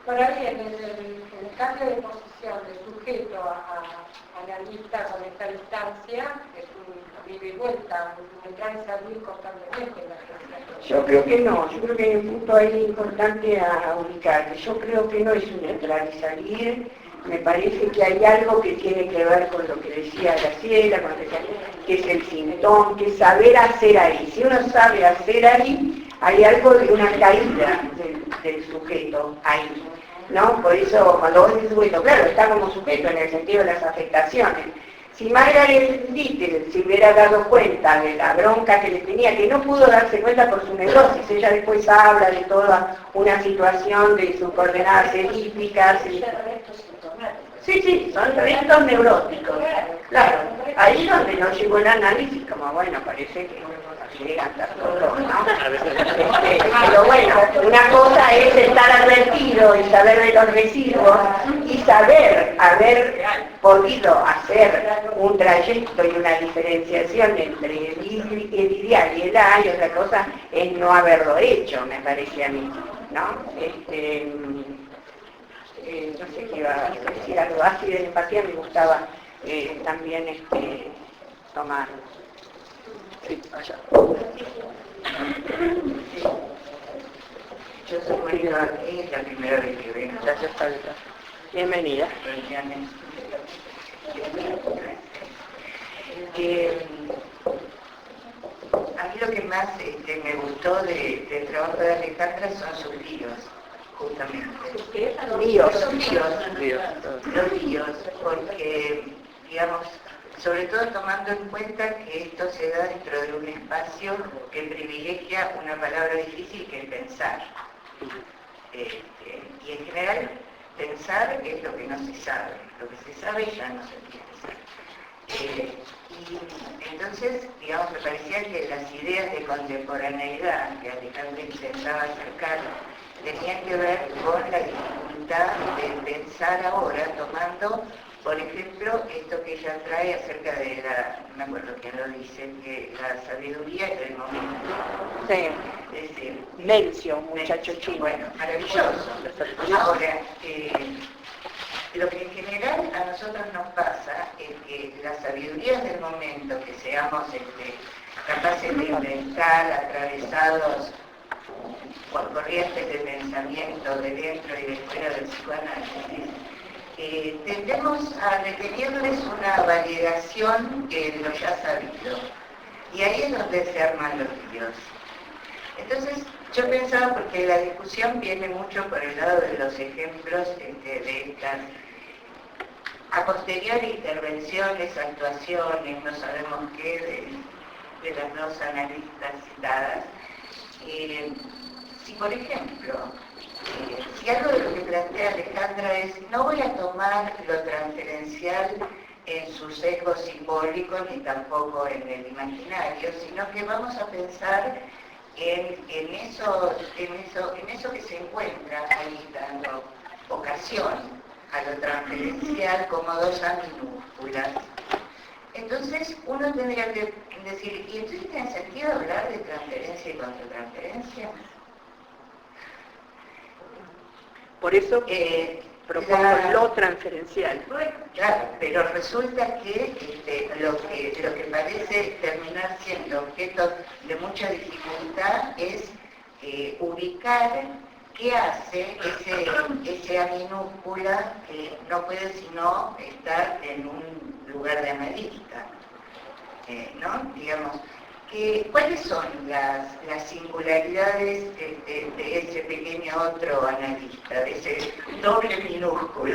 Por ahí en el cambio de posición de sujeto a analista con esta distancia, es un ida y vuelta, entrar y salir constantemente en la atención. Yo creo que no, yo creo que hay un punto ahí importante a ubicar. Yo creo que no es un entrar y salir, me parece que hay algo que tiene que ver con lo que decía Graciela, que es el síntoma, que es saber hacer ahí. Si uno sabe hacer ahí, hay algo de una caída del sujeto ahí, ¿no? Por eso cuando vos dices sujeto, claro, está como sujeto en el sentido de las afectaciones. Si Margaret Little se hubiera dado cuenta de la bronca que le tenía, que no pudo darse cuenta por su neurosis, ella después habla de toda una situación de sus coordenadas elípticas. Sí, son restos neuróticos. Claro, ahí donde no llegó el análisis, como bueno, parece que llega hasta todo, ¿no? Pero bueno, una cosa es estar advertido y saber de los residuos y saber haber podido hacer un trayecto y una diferenciación entre el ideal y el A, y otra cosa es no haberlo hecho, me parece a mí, ¿no? No sé qué iba a decir, algo así de empatía me gustaba también tomar. Sí, allá. Yo soy Mónica, es la primera vez que vengo. Gracias, Tabita. Bienvenida. A mí lo que más me gustó del trabajo de Alejandra son sus líos, justamente. Los líos, porque, digamos, sobre todo tomando en cuenta que esto se da dentro de un espacio que privilegia una palabra difícil que es pensar. Y en general, pensar es lo que no se sabe. Lo que se sabe ya no se piensa. Y entonces, digamos, me parecía que las ideas de contemporaneidad que Alejandra intentaba acercar tenían que ver con la dificultad de pensar ahora, tomando, por ejemplo, esto que ella trae acerca de no me acuerdo quién lo dice, que la sabiduría es del momento. Sí. Es decir, Mencio, muchacho chino. Bueno, maravilloso. Ahora, lo que en general a nosotros nos pasa es que las sabidurías del momento, que seamos capaces de inventar, atravesados por corrientes de pensamiento de dentro y de fuera del psicoanálisis, tendemos a requerirles una validación de lo ya sabido. Y ahí es donde se arman los líos. Entonces, yo pensaba, porque la discusión viene mucho por el lado de los ejemplos de estas a posteriori intervenciones, actuaciones, no sabemos qué, de las dos analistas citadas. Si por ejemplo, si algo de lo que plantea Alejandra es, no voy a tomar lo transferencial en su sesgo simbólico ni tampoco en el imaginario, sino que vamos a pensar en eso que se encuentra ahí dando ocasión a lo transferencial como dos A minúsculas. Entonces uno tendría que decir, ¿y entonces tiene sentido hablar de transferencia y contratransferencia? Por eso propongo lo transferencial. Bueno, claro, pero resulta que lo que parece terminar siendo objeto de mucha dificultad es ubicar qué hace ese A minúscula que no puede sino estar en un lugar de analista, ¿no? Digamos, ¿cuáles son las singularidades de ese pequeño otro analista, de ese doble minúsculo?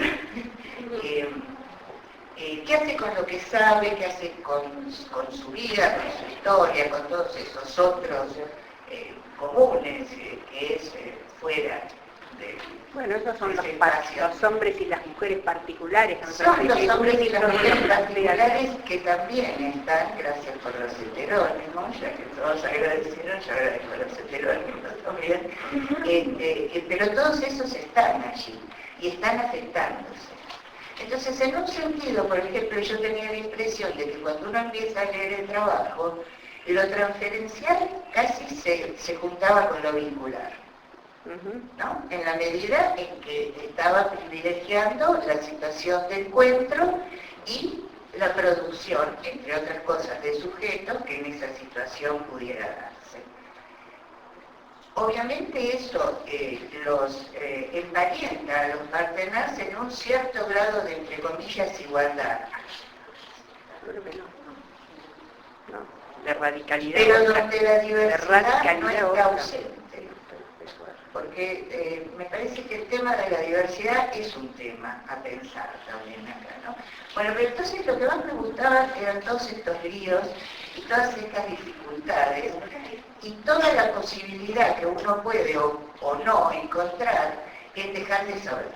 ¿Qué hace con lo que sabe? ¿Qué hace con su vida, con su historia, con todos esos otros comunes que es fuera de... Bueno, esos son los hombres y las mujeres particulares. Son los hombres y las mujeres particulares que también están, gracias por los heterónimos, ya que todos agradecieron, yo agradezco a los heterónimos también, pero todos esos están allí y están afectándose. Entonces, en un sentido, por ejemplo, yo tenía la impresión de que cuando uno empieza a leer el trabajo, lo transferencial casi se juntaba con lo vincular, ¿no? En la medida en que estaba privilegiando la situación de encuentro y la producción, entre otras cosas, de sujetos que en esa situación pudiera darse. Obviamente eso los emparenta a los Partenaz en un cierto grado de, entre comillas, igualdad. No. De radicalidad. Pero donde la diversidad no está ausente. Porque me parece que el tema de la diversidad es un tema a pensar también acá, ¿no? Bueno, pero entonces lo que más me gustaba eran todos estos líos y todas estas dificultades y toda la posibilidad que uno puede o no encontrar es dejar de saber.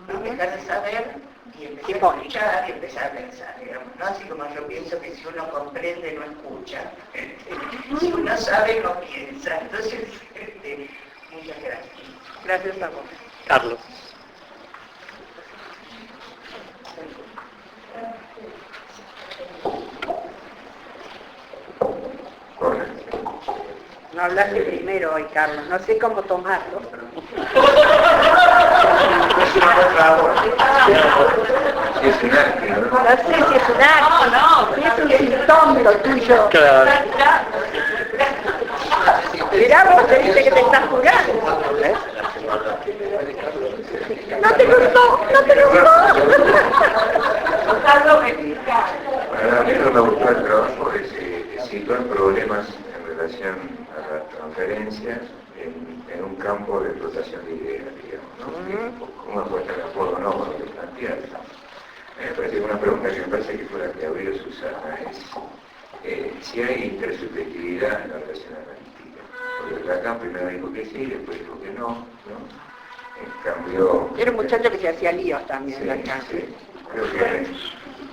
¿No? Dejar de saber y empezar a escuchar y empezar a pensar, digamos, ¿no? Así como yo pienso que si uno comprende no escucha, si uno sabe no piensa. Entonces, muchas gracias. Gracias a vos. Carlos. No hablaste primero hoy, Carlos. No sé cómo tomarlo. Si es un arte, ¿no? No sé si es un arte, no. Si es un síntoma lo tuyo. Claro. Mirá, vos te dice que te estás jurando. No te gustó, no te gustó. Bueno, a mí no me gustó el trabajo de situar problemas en relación a la transferencia en un campo de explotación de ideas, digamos, ¿no? ¿Cómo puede estar de acuerdo o no con lo que plantea? Me parece que una pregunta que me parece que fue la que abrió Susana es si hay intersubjetividad en la relación analítica. Porque Lacan primero dijo que sí, después dijo que no, ¿no? En cambio... Era un muchacho que se hacía líos también, sí, Lacan. Sí. Creo que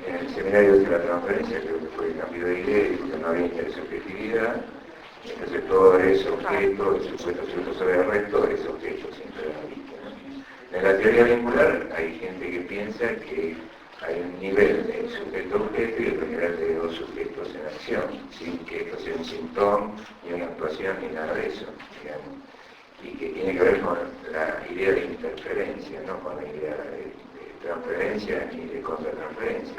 en el seminario de la transferencia creo que fue el cambio de idea y que no había intersubjetividad. Entonces todo es objeto, el sujeto sobre el resto es objeto siempre analítico, ¿no? En la teoría vincular hay gente que piensa que hay un nivel de sujeto-objeto y otro nivel de dos sujetos en acción, sin que esto sea un síntoma, ni una actuación, ni nada de eso, digamos. Y que tiene que ver con la idea de interferencia, no con la idea de transferencia ni de contratransferencia.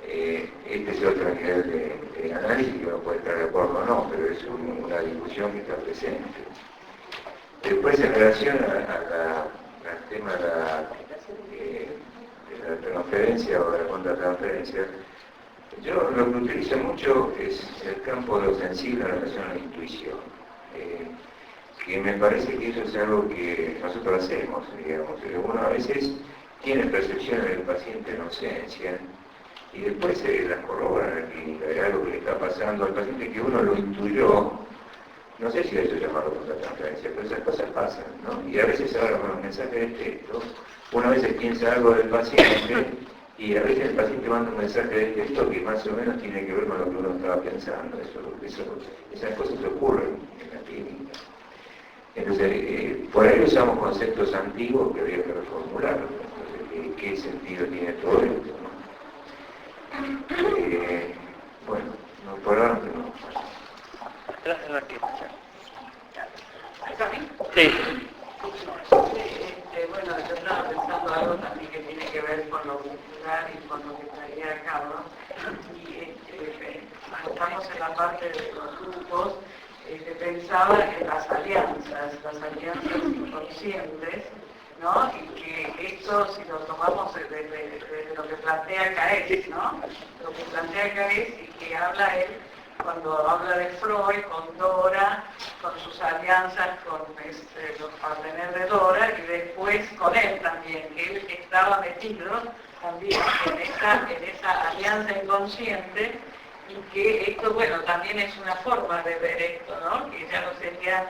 Este es otro nivel de análisis que uno puede estar de acuerdo o no, pero es una discusión que está presente. Después, en relación al tema de la transferencia o de la contratransferencia, yo lo que utilizo mucho es el campo de lo sensible en relación a la intuición. Que me parece que eso es algo que nosotros hacemos, digamos. Uno a veces tiene percepciones del paciente en ausencia, y después se las corrobora en la clínica, hay algo que le está pasando al paciente que uno lo intuyó, no sé si eso llamarlo por la transferencia, pero esas cosas pasan, ¿no? Y a veces ahora con los mensajes de texto, uno a veces piensa algo del paciente, y a veces el paciente manda un mensaje de texto que más o menos tiene que ver con lo que uno estaba pensando, esas cosas ocurren en la clínica. Entonces, por ahí usamos conceptos antiguos que había que reformular. Entonces, ¿qué sentido tiene todo esto? ¿No? Bueno, no, por ahora no. Atrás de Raquel. ¿Está bien? Sí. Bueno, yo estaba pensando algo también que tiene que ver con lo cultural y con lo que traía a cabo. Y estamos en la parte de los grupos. Pensaba en las alianzas inconscientes, ¿no? Y que esto, si lo tomamos desde lo que plantea Caes, ¿no? Lo que plantea Caes y que habla él cuando habla de Freud, con Dora, con sus alianzas con los parteneros de Dora y después con él también, que él estaba metido también en esa alianza inconsciente. Y que esto, bueno, también es una forma de ver esto, ¿no? Que ya no sería,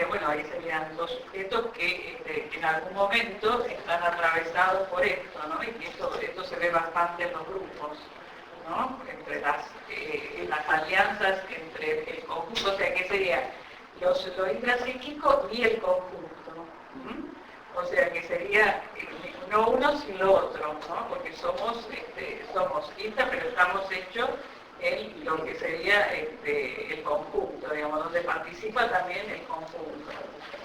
bueno, ahí serían dos sujetos que en algún momento están atravesados por esto, ¿no? Y que esto se ve bastante en los grupos, ¿no? Entre las alianzas entre el conjunto, o sea, que sería lo intrapsíquico y el conjunto. O sea, que sería no uno sin lo otro, ¿no? Porque somos quinta, pero estamos hechos en lo que sería el conjunto, digamos, donde participa también el conjunto,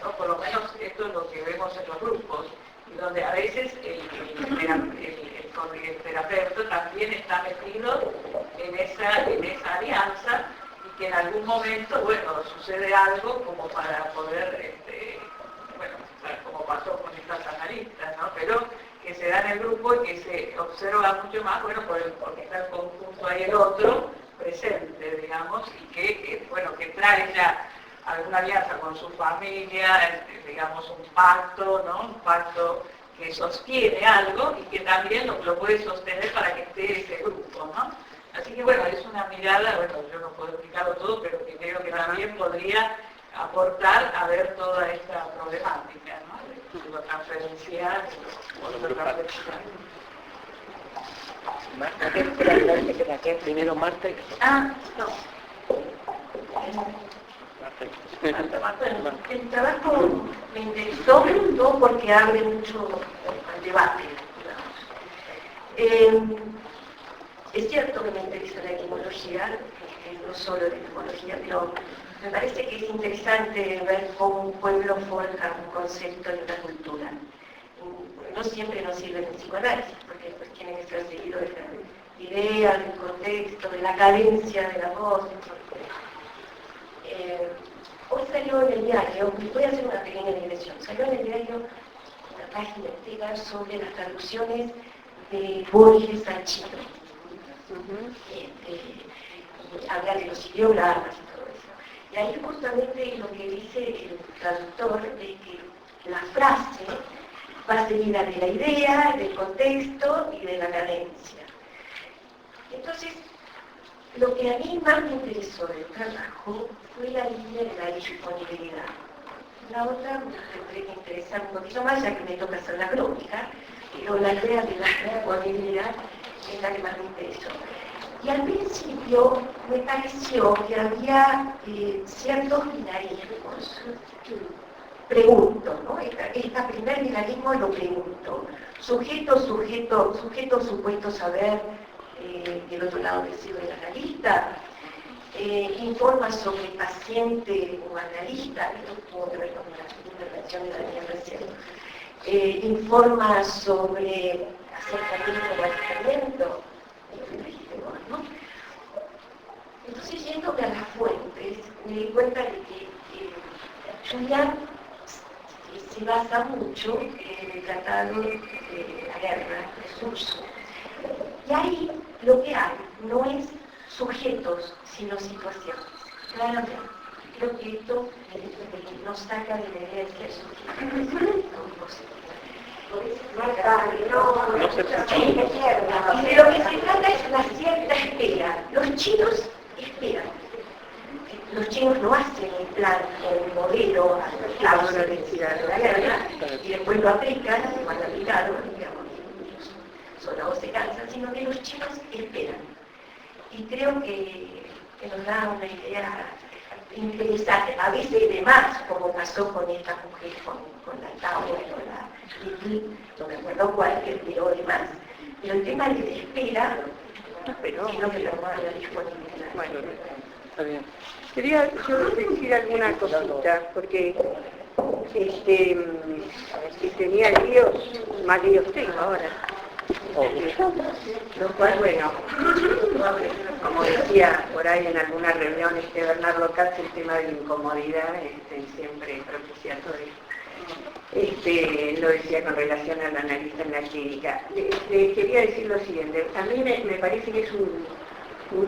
¿no? Por lo menos esto es lo que vemos en los grupos, y donde a veces el terapeuta también está metido en esa alianza, y que en algún momento, bueno, sucede algo como para poder, como pasó con estas analistas, ¿no? Pero que se da en el grupo y que se observa mucho más, bueno, porque está el conjunto ahí el otro presente, digamos, y que trae ya alguna alianza con su familia, digamos un pacto, ¿no? Un pacto que sostiene algo y que también lo puede sostener para que esté ese grupo, ¿no? Así que bueno, es una mirada, bueno, yo no puedo explicarlo todo, pero que creo que también podría aportar a ver toda esta problemática, ¿no? De lo transferencial, de lo transversal. Marta, primero Marta y... No. El trabajo me interesó, no porque abre mucho al debate, digamos. Es cierto que me interesa la etimología, no solo la etimología, pero me parece que es interesante ver cómo un pueblo forja un concepto y una cultura. No siempre nos sirve el psicoanálisis, porque después tiene que ser seguido de la idea, del contexto, de la cadencia de la voz. Hoy salió en el diario, voy a hacer una pequeña digresión, salió en el diario una página entera sobre las traducciones de Borges al chino. Habla de los idiomas y todo eso. Y ahí justamente lo que dice el traductor es que la frase va seguida de la idea, del contexto y de la cadencia. Entonces, lo que a mí más me interesó del trabajo fue la línea de la disponibilidad. La otra me tendré que interesar un poquito más, ya que me toca hacer la crónica, pero la idea de la disponibilidad es la que más me interesó. Y al principio me pareció que había ciertos binarismos. Pregunto, ¿no? Este primer binarismo lo pregunto. Sujeto, supuesto saber, del otro lado del siglo del analista, informa sobre paciente o analista, esto tuvo que ver con la intervención de Daniel recién, informa sobre acercamiento o alejamiento, ¿no? Entonces, yéndome a las fuentes, me di cuenta de que Julián se basa mucho en el tratado de la guerra de Surso. Y ahí lo que hay no es sujetos, sino situaciones. Claramente, creo que esto nos saca de la herencia de sujetos. No No se escucha. Y de lo que se trata es una cierta espera. Los chinos esperan. Los chinos no hacen un plan o un modelo a la velocidad de la guerra y después lo aplican y van a aplicarlo, digamos, soldados se cansan, sino que los chinos esperan. Y creo que nos da una idea interesante, a veces de más, como pasó con esta mujer, con la Tauro, con la Lili, no me acuerdo cuál, que esperó de más. Pero el tema de la espera, sino que lo va a la disponibilidad. Bueno, está bien. Quería yo decir alguna cosita, porque si tenía líos, más líos tengo ahora. Lo cual, bueno, como decía por ahí en algunas reuniones que Bernardo Katz, el tema de la incomodidad siempre propiciatorio. Lo decía con relación al analista en la clínica. Quería decir lo siguiente, a mí me parece que es un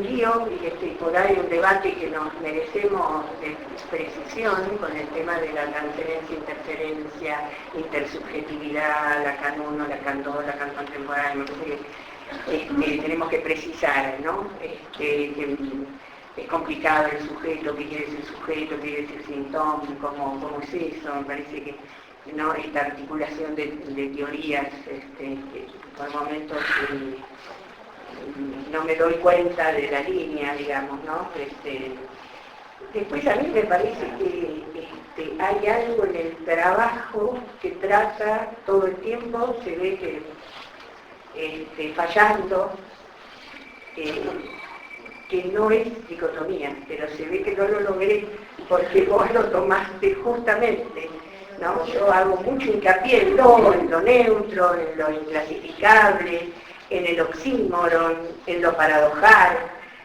lío y por ahí un debate que nos merecemos de precisión con el tema de la transferencia, interferencia, intersubjetividad, Lacan 1, Lacan 2, Lacan contemporáneo, que tenemos que precisar, ¿no? Que es complicado el sujeto, qué quiere decir sujeto, qué quiere decir síntoma, cómo es eso, me parece que ¿no? Esta articulación de teorías que por momentos no me doy cuenta de la línea, digamos, ¿no? Después a mí me parece que hay algo en el trabajo que trata todo el tiempo, se ve que fallando, que no es dicotomía, pero se ve que no lo logré porque vos lo tomaste justamente, ¿no? Yo hago mucho hincapié en lo neutro, en lo inclasificable, en el oxímoron, en lo paradojal,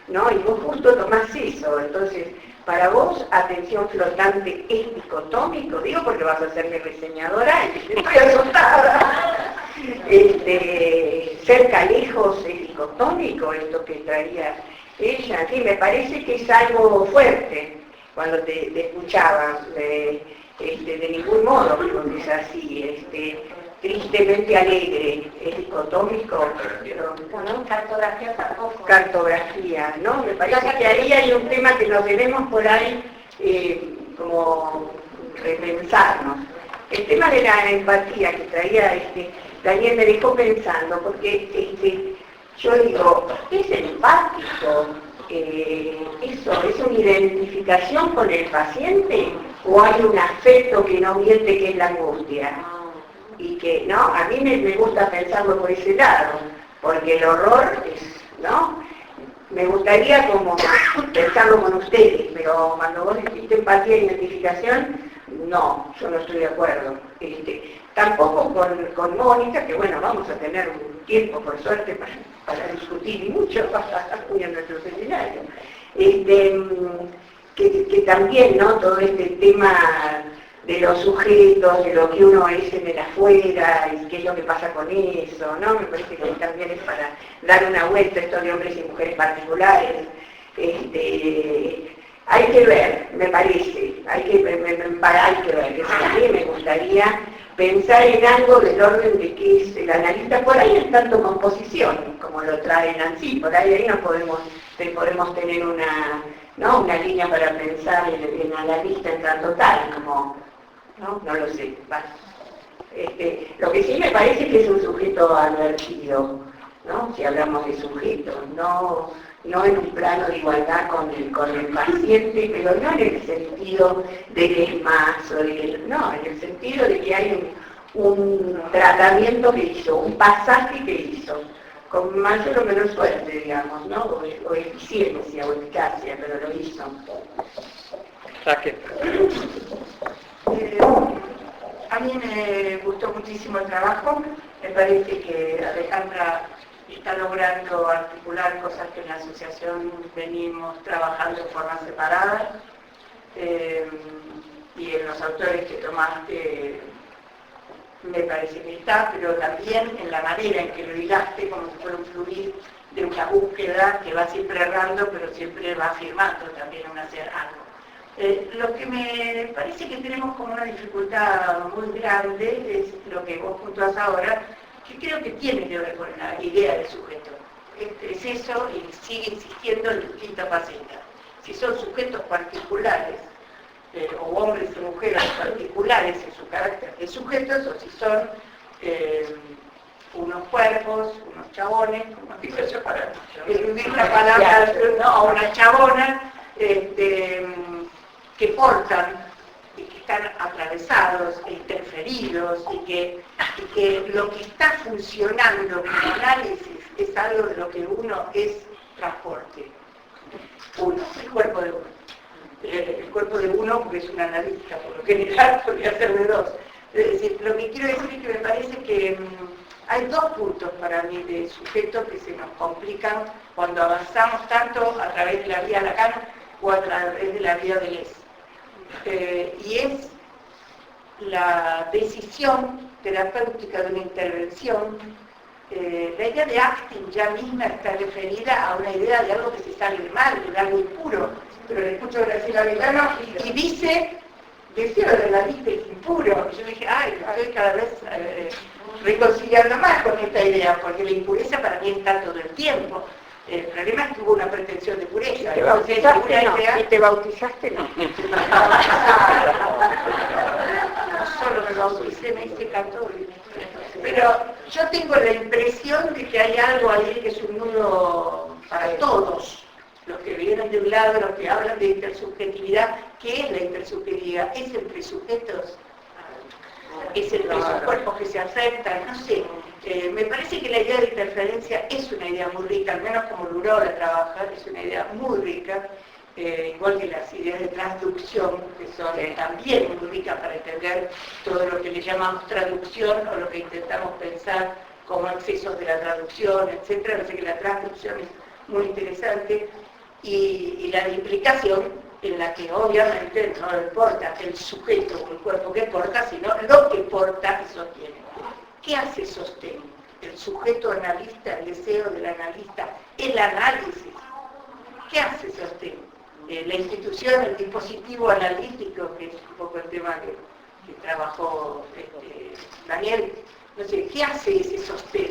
¿no? Y vos justo tomás eso, entonces, para vos, atención flotante es dicotómico, digo porque vas a ser mi reseñadora y estoy asustada. Cerca, lejos es dicotómico, esto que traía ella, sí, me parece que es algo fuerte cuando te escuchaba, de ningún modo, porque es así, tristemente alegre, es dicotómico, pero, ¿no? Cartografía tampoco. Cartografía, ¿no? Me parece que ahí hay un tema que nos debemos por ahí como repensarnos. El tema de la empatía que traía Daniel me dejó pensando, porque yo digo, ¿es empático? ¿Eso es una identificación con el paciente? ¿O hay un afecto que no miente, que es la angustia? Y que, ¿no? A mí me gusta pensarlo por ese lado, porque el horror es, ¿no? Me gustaría como pensarlo con ustedes, pero cuando vos dijiste empatía e identificación, no, yo no estoy de acuerdo. Tampoco con Mónica, que bueno, vamos a tener un tiempo, por suerte, para discutir y mucho en nuestro seminario. Que también, ¿no? Todo este tema de los sujetos, de lo que uno es en el afuera, y qué es lo que pasa con eso, ¿no? Me parece que también es para dar una vuelta a esto de hombres y mujeres particulares. Hay que ver, me parece, hay que ver, que a mí me gustaría pensar en algo del orden de que es el analista, por ahí en tanto composición, como lo trae Nancy, por ahí no podemos tener una línea para pensar en analista en tanto tal, como, no lo sé, lo que sí me parece que es un sujeto advertido, ¿no? Si hablamos de sujeto, no en un plano de igualdad con el paciente, pero no en el sentido del esmazo, no, en el sentido de que hay un tratamiento que hizo, un pasaje que hizo, con mayor o menor suerte, digamos, ¿no? O eficiencia o eficacia, pero lo hizo. Raquel. A mí me gustó muchísimo el trabajo, me parece que Alejandra está logrando articular cosas que en la asociación venimos trabajando de forma separada, y en los autores que tomaste me parece que está, pero también en la manera en que lo hilaste, como si fuera un fluir de una búsqueda que va siempre errando, pero siempre va afirmando también un hacer algo. Lo que me parece que tenemos como una dificultad muy grande es lo que vos puntuás ahora, que creo que tiene que ver con la idea del sujeto. Es eso y sigue insistiendo en distintas facetas. Si son sujetos particulares, o hombres y mujeres particulares en su carácter de sujetos, o si son unos cuerpos, unos chabones, como digo yo para eludir la palabra, no, unas chabonas que portan y que están atravesados e interferidos y que lo que está funcionando como análisis es algo de lo que uno es transporte. Uno, el cuerpo de uno. El cuerpo de uno, porque es un analista, por lo general podría ser de dos. Es decir, lo que quiero decir es que me parece que hay dos puntos para mí de sujetos que se nos complican cuando avanzamos tanto a través de la vía Lacan o a través de la vía Deleuze. Y es la decisión terapéutica de una intervención. La idea de acting ya misma está referida a una idea de algo que se sale mal, de algo impuro. Pero le escucho a Graciela Vegano y dice, deseo de la vista es impuro. Y yo dije, ay, estoy cada vez reconciliando más con esta idea, porque la impureza para mí está todo el tiempo. El problema es que hubo una pretensión de pureza. ¿Te bautizaste? No. ¿Y te bautizaste? No. No solo me bauticé, me hice católico. Pero yo tengo la impresión de que hay algo ahí que es un nudo para todos. Los que vienen de un lado, los que hablan de intersubjetividad. ¿Qué es la intersubjetividad? ¿Es entre sujetos? ¿Es entre esos cuerpos que se afectan? No sé. Me parece que la idea de interferencia es una idea muy rica, al menos como Lurola trabaja, es una idea muy rica, igual que las ideas de transducción, que son también muy ricas para entender todo lo que le llamamos traducción o lo que intentamos pensar como excesos de la traducción, etc. Me parece que la transducción es muy interesante y la de implicación en la que obviamente no importa el sujeto o el cuerpo que porta, sino lo que porta y sostiene. ¿Qué hace sostén? El sujeto analista, el deseo del analista, el análisis. ¿Qué hace sostén? La institución, el dispositivo analítico, que es un poco el tema que trabajó Daniel. No sé, ¿qué hace ese sostén?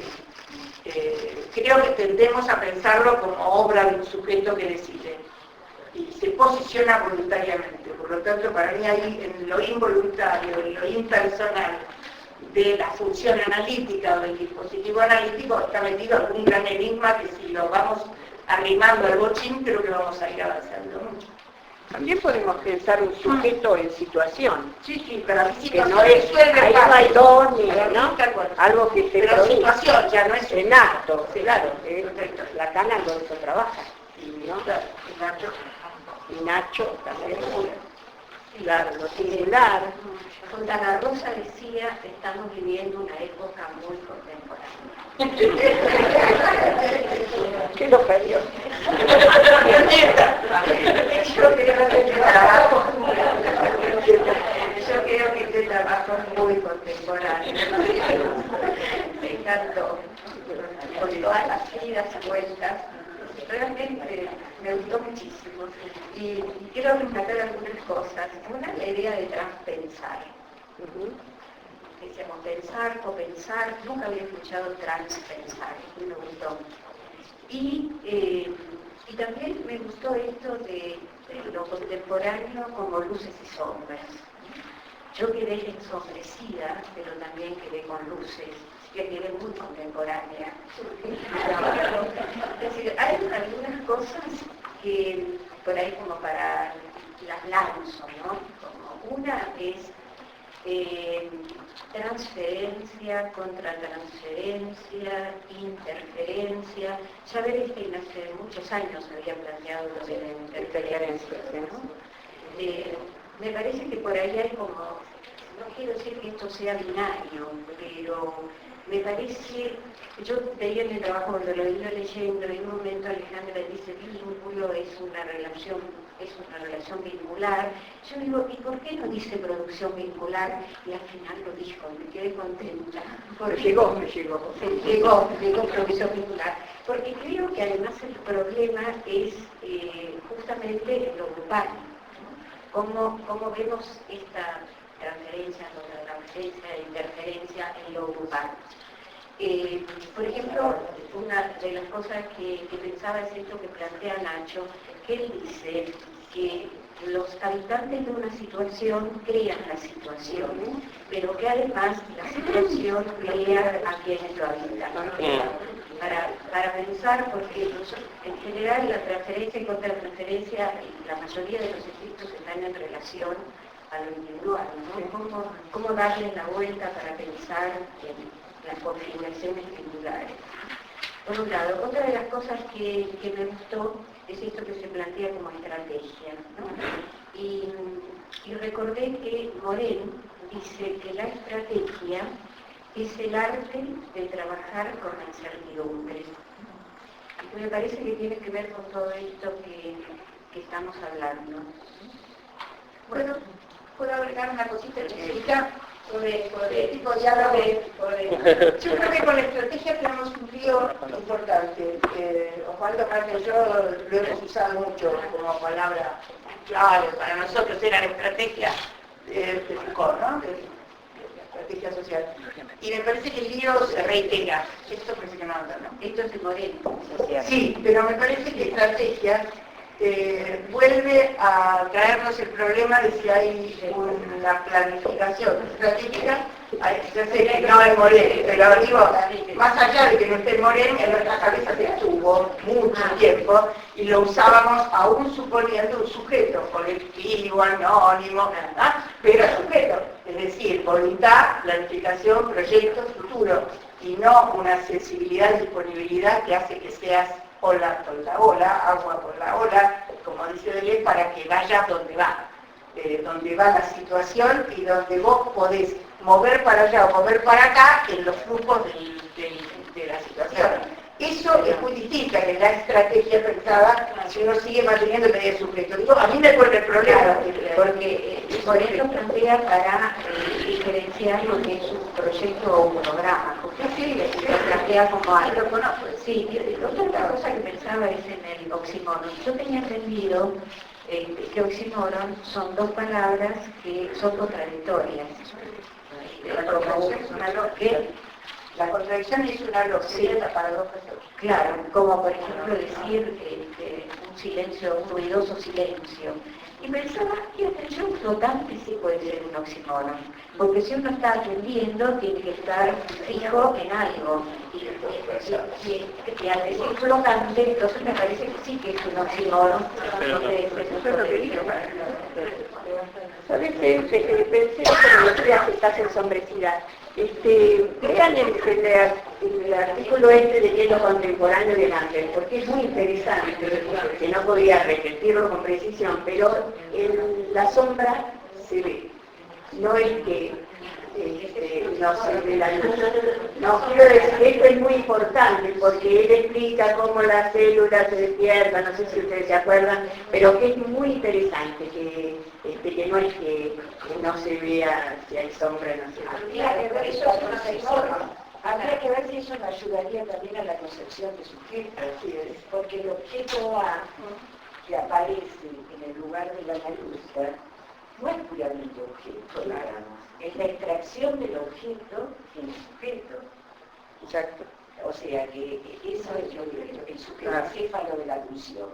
Creo que tendemos a pensarlo como obra de un sujeto que decide y se posiciona voluntariamente. Por lo tanto, para mí ahí en lo involuntario, en lo impersonal de la función analítica o del dispositivo analítico está metido algún gran enigma que si lo vamos arrimando al bochín creo que vamos a ir avanzando mucho. También podemos pensar un sujeto en situación. Sí, pero la que no es, ahí no hay don, ¿no? Algo que se pero produce. Situación ya no es en acto, claro. Lacan algo de eso trabaja. ¿No? Y Nacho también. Claro, lo singular. Fontana Rosa decía que estamos viviendo una época muy contemporánea. ¿Qué lo perdió? Yo creo que este trabajo es muy contemporáneo. Me encantó. Con todas las idas y vueltas. Realmente me gustó muchísimo. Y quiero rescatar algunas cosas. Una, la idea de transpensar. Decíamos pensar, copensar, nunca había escuchado transpensar, y me gustó. Y también me gustó esto de lo contemporáneo como luces y sombras. Yo quedé ensombrecida, pero también quedé con luces, que quedé muy contemporánea. Es decir, hay algunas cosas que por ahí como para las lanzo, ¿no? Como una es transferencia, contratransferencia, interferencia. Ya Berestein hace muchos años había planteado lo de la interferencia, ¿no? Me parece que por ahí hay como, no quiero decir que esto sea binario, pero me parece, yo veía en el trabajo cuando lo iba leyendo, en un momento Alejandra dice vínculo es una relación vincular. Yo digo, ¿y por qué no dice producción vincular? Y al final lo dijo, me quedé contenta. Me llegó producción vincular. Porque creo que además el problema es justamente lo grupal. ¿Cómo vemos esta transferencia, contratransferencia, interferencia en lo grupal? Por ejemplo, una de las cosas que pensaba es esto que plantea Nacho, que él dice que los habitantes de una situación crean la situación, pero que además la situación crea a quienes lo habitan. Para pensar, porque en general la transferencia y contratransferencia, la mayoría de los efectos están en relación a lo individual, ¿no? ¿Cómo darle la vuelta para pensar en las configuraciones singulares? Por un lado, otra de las cosas que me gustó es esto que se plantea como estrategia, ¿no? Y recordé que Morén dice que la estrategia es el arte de trabajar con la incertidumbre. Y me parece que tiene que ver con todo esto que estamos hablando. Bueno, ¿puedo agregar una cosita chiquita? Yo creo que con la estrategia tenemos un lío importante. Osvaldo Marta y yo lo hemos usado mucho como palabra clave. Para nosotros era la estrategia de Foucault, ¿no? Estrategia social. Y me parece que el lío se reitera. Esto parece que no anda, ¿no? Esto es de Moreno. Sí, pero me parece que estrategia vuelve a traernos el problema de si hay una planificación estratégica. Yo sé que no es Moreno, pero digo, más allá de que no esté Moreno, en nuestras cabezas estuvo mucho tiempo y lo usábamos aún suponiendo un sujeto colectivo, anónimo, pero sujeto, es decir, voluntad, planificación, proyecto, futuro, y no una sensibilidad y disponibilidad que hace que seas ola por la ola, agua por la ola, como dice Deleuze, para que vaya donde va la situación y donde vos podés mover para allá o mover para acá en los flujos de la situación. Eso es muy distinto que la estrategia pensada si uno sigue manteniendo el medio sujeto. Digo, a mí me pone el problema, porque por eso plantea para diferenciar lo que es un proyecto o un programa. Porque sí, lo plantea como algo. Sí, otra cosa que pensaba es en el oxímoron. Yo tenía entendido que oxímoron son dos palabras que son contradictorias. La contradicción es una lógica, la paradoja. Claro, como por ejemplo decir un silencio, un ruidoso silencio. Y pensaba que atención flotante sí puede ser un oxímoron, porque si uno está atendiendo tiene que estar fijo en algo. Y al decir flotante, entonces me parece que sí que es un oxímoron. ¿Sabes qué? Pensé que los días que estás ensombrecida. Vean el artículo de hielo contemporáneo de Ángel, porque es muy interesante, que no podía repetirlo con precisión, pero en la sombra se ve. No es que no se ve la luz. No, quiero decir que esto es muy importante, porque él explica cómo las células se despiertan, no sé si ustedes se acuerdan, pero que es muy interesante, que no es que no se vea si hay sombra, no sé. Habría que ver si eso me ayudaría también a la concepción de sujeto, porque el objeto A que aparece en el lugar de la analista no es puramente objeto, digamos, es la extracción del objeto en el sujeto. Exacto. O sea que eso es el sujeto acéfalo de la pulsión.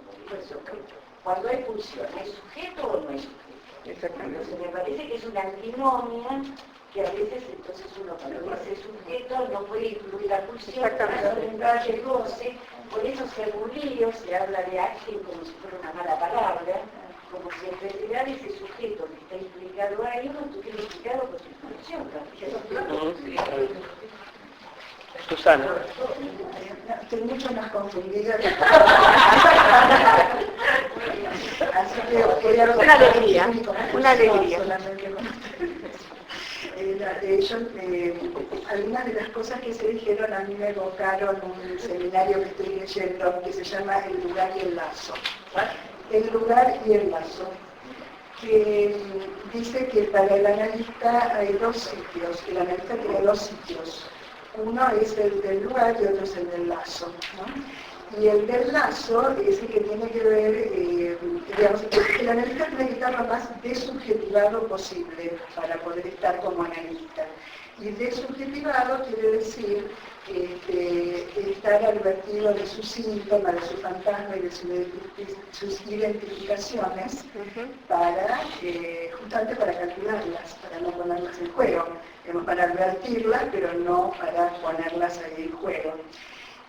Cuando hay pulsión, ¿es sujeto o no es sujeto? Exactamente. Entonces me parece que es una antinomia que a veces entonces uno cuando dice sujeto no puede incluir la pulsión, en calle 12, por eso según Lío se habla de ágil como si fuera una mala palabra, como si en realidad ese sujeto que está implicado ahí no estuviera implicado por su pulsión. Susana. Estoy mucho más confundida. Así que voy a una alegría. Algunas de las cosas que se dijeron a mí me evocaron un seminario que estoy leyendo que se llama El lugar y el lazo. El lugar y el lazo, que dice que para el analista hay dos sitios, el analista tiene dos sitios. Uno es el del lugar y otro es el del lazo, ¿no? Y el del lazo es el que tiene que ver, digamos, el analista tiene que estar lo más desubjetivado posible para poder estar como analista. Y desubjetivado quiere decir estar advertido de sus síntomas, de su fantasma y de sus identificaciones para, justamente para calcularlas, para no ponerlas en juego, para advertirlas, pero no para ponerlas ahí en juego.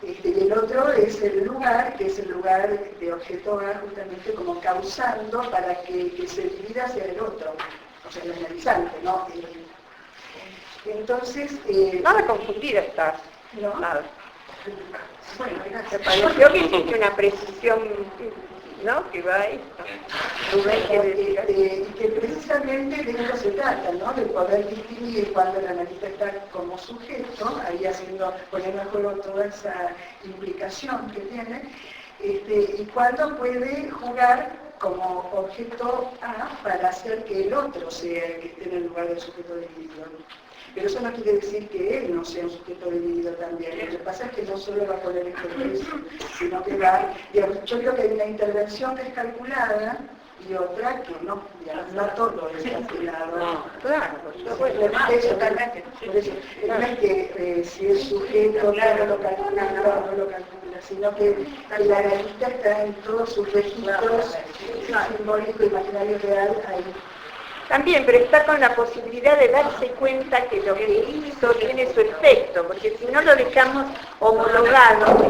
Y el otro es el lugar, que es el lugar de objeto A, justamente como causando para que se divida hacia el otro, o sea, el analizante, ¿no? Entonces... nada confundida estás, ¿no? Nada. Bueno, Me pareció que hiciste una precisión, ¿no? Que va ahí. Que precisamente de esto se trata, ¿no? De poder distinguir cuando el analista está como sujeto, ahí poniendo en juego toda esa implicación que tiene, y cuando puede jugar como objeto A para hacer que el otro sea el que esté en el lugar del sujeto dividido. Pero eso no quiere decir que él no sea un sujeto dividido también. Lo que pasa es que no solo va a poner esto, sino que va, digamos, yo creo que hay una intervención que es calculada y otra que no, digamos, no todo es calculado. No, claro, totalmente. No es que si es sujeto, claro, lo calcula, no lo calcula, sino que el analista está en todos sus registros simbólico, imaginario, real, ahí. También, pero está con la posibilidad de darse cuenta que lo que hizo tiene su efecto, porque si no lo dejamos homologado,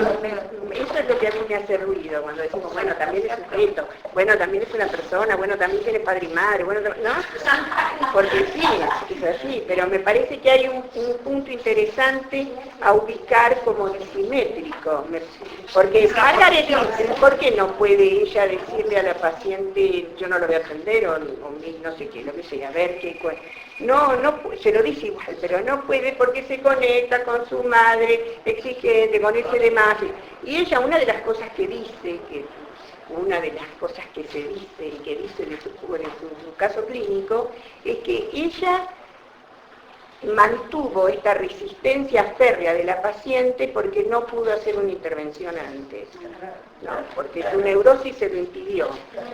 eso es lo que a mí me hace ruido, cuando decimos, bueno, también es sujeto, bueno, también es una persona, bueno, también tiene padre y madre, bueno, ¿no? Porque sí, es así, pero me parece que hay un punto interesante a ubicar como disimétrico, porque Margaret dice, ¿por qué no puede ella decirle a la paciente, yo no lo voy a atender, o no sé qué, lo que sea, a ver qué... No, se lo dice igual, pero no puede porque se conecta con su madre exigente, con ese demás. Y ella, una de las cosas que dice, una de las cosas que se dice y que dice en su caso clínico, es que ella mantuvo esta resistencia férrea de la paciente porque no pudo hacer una intervención antes, ¿no? Porque su neurosis se lo impidió.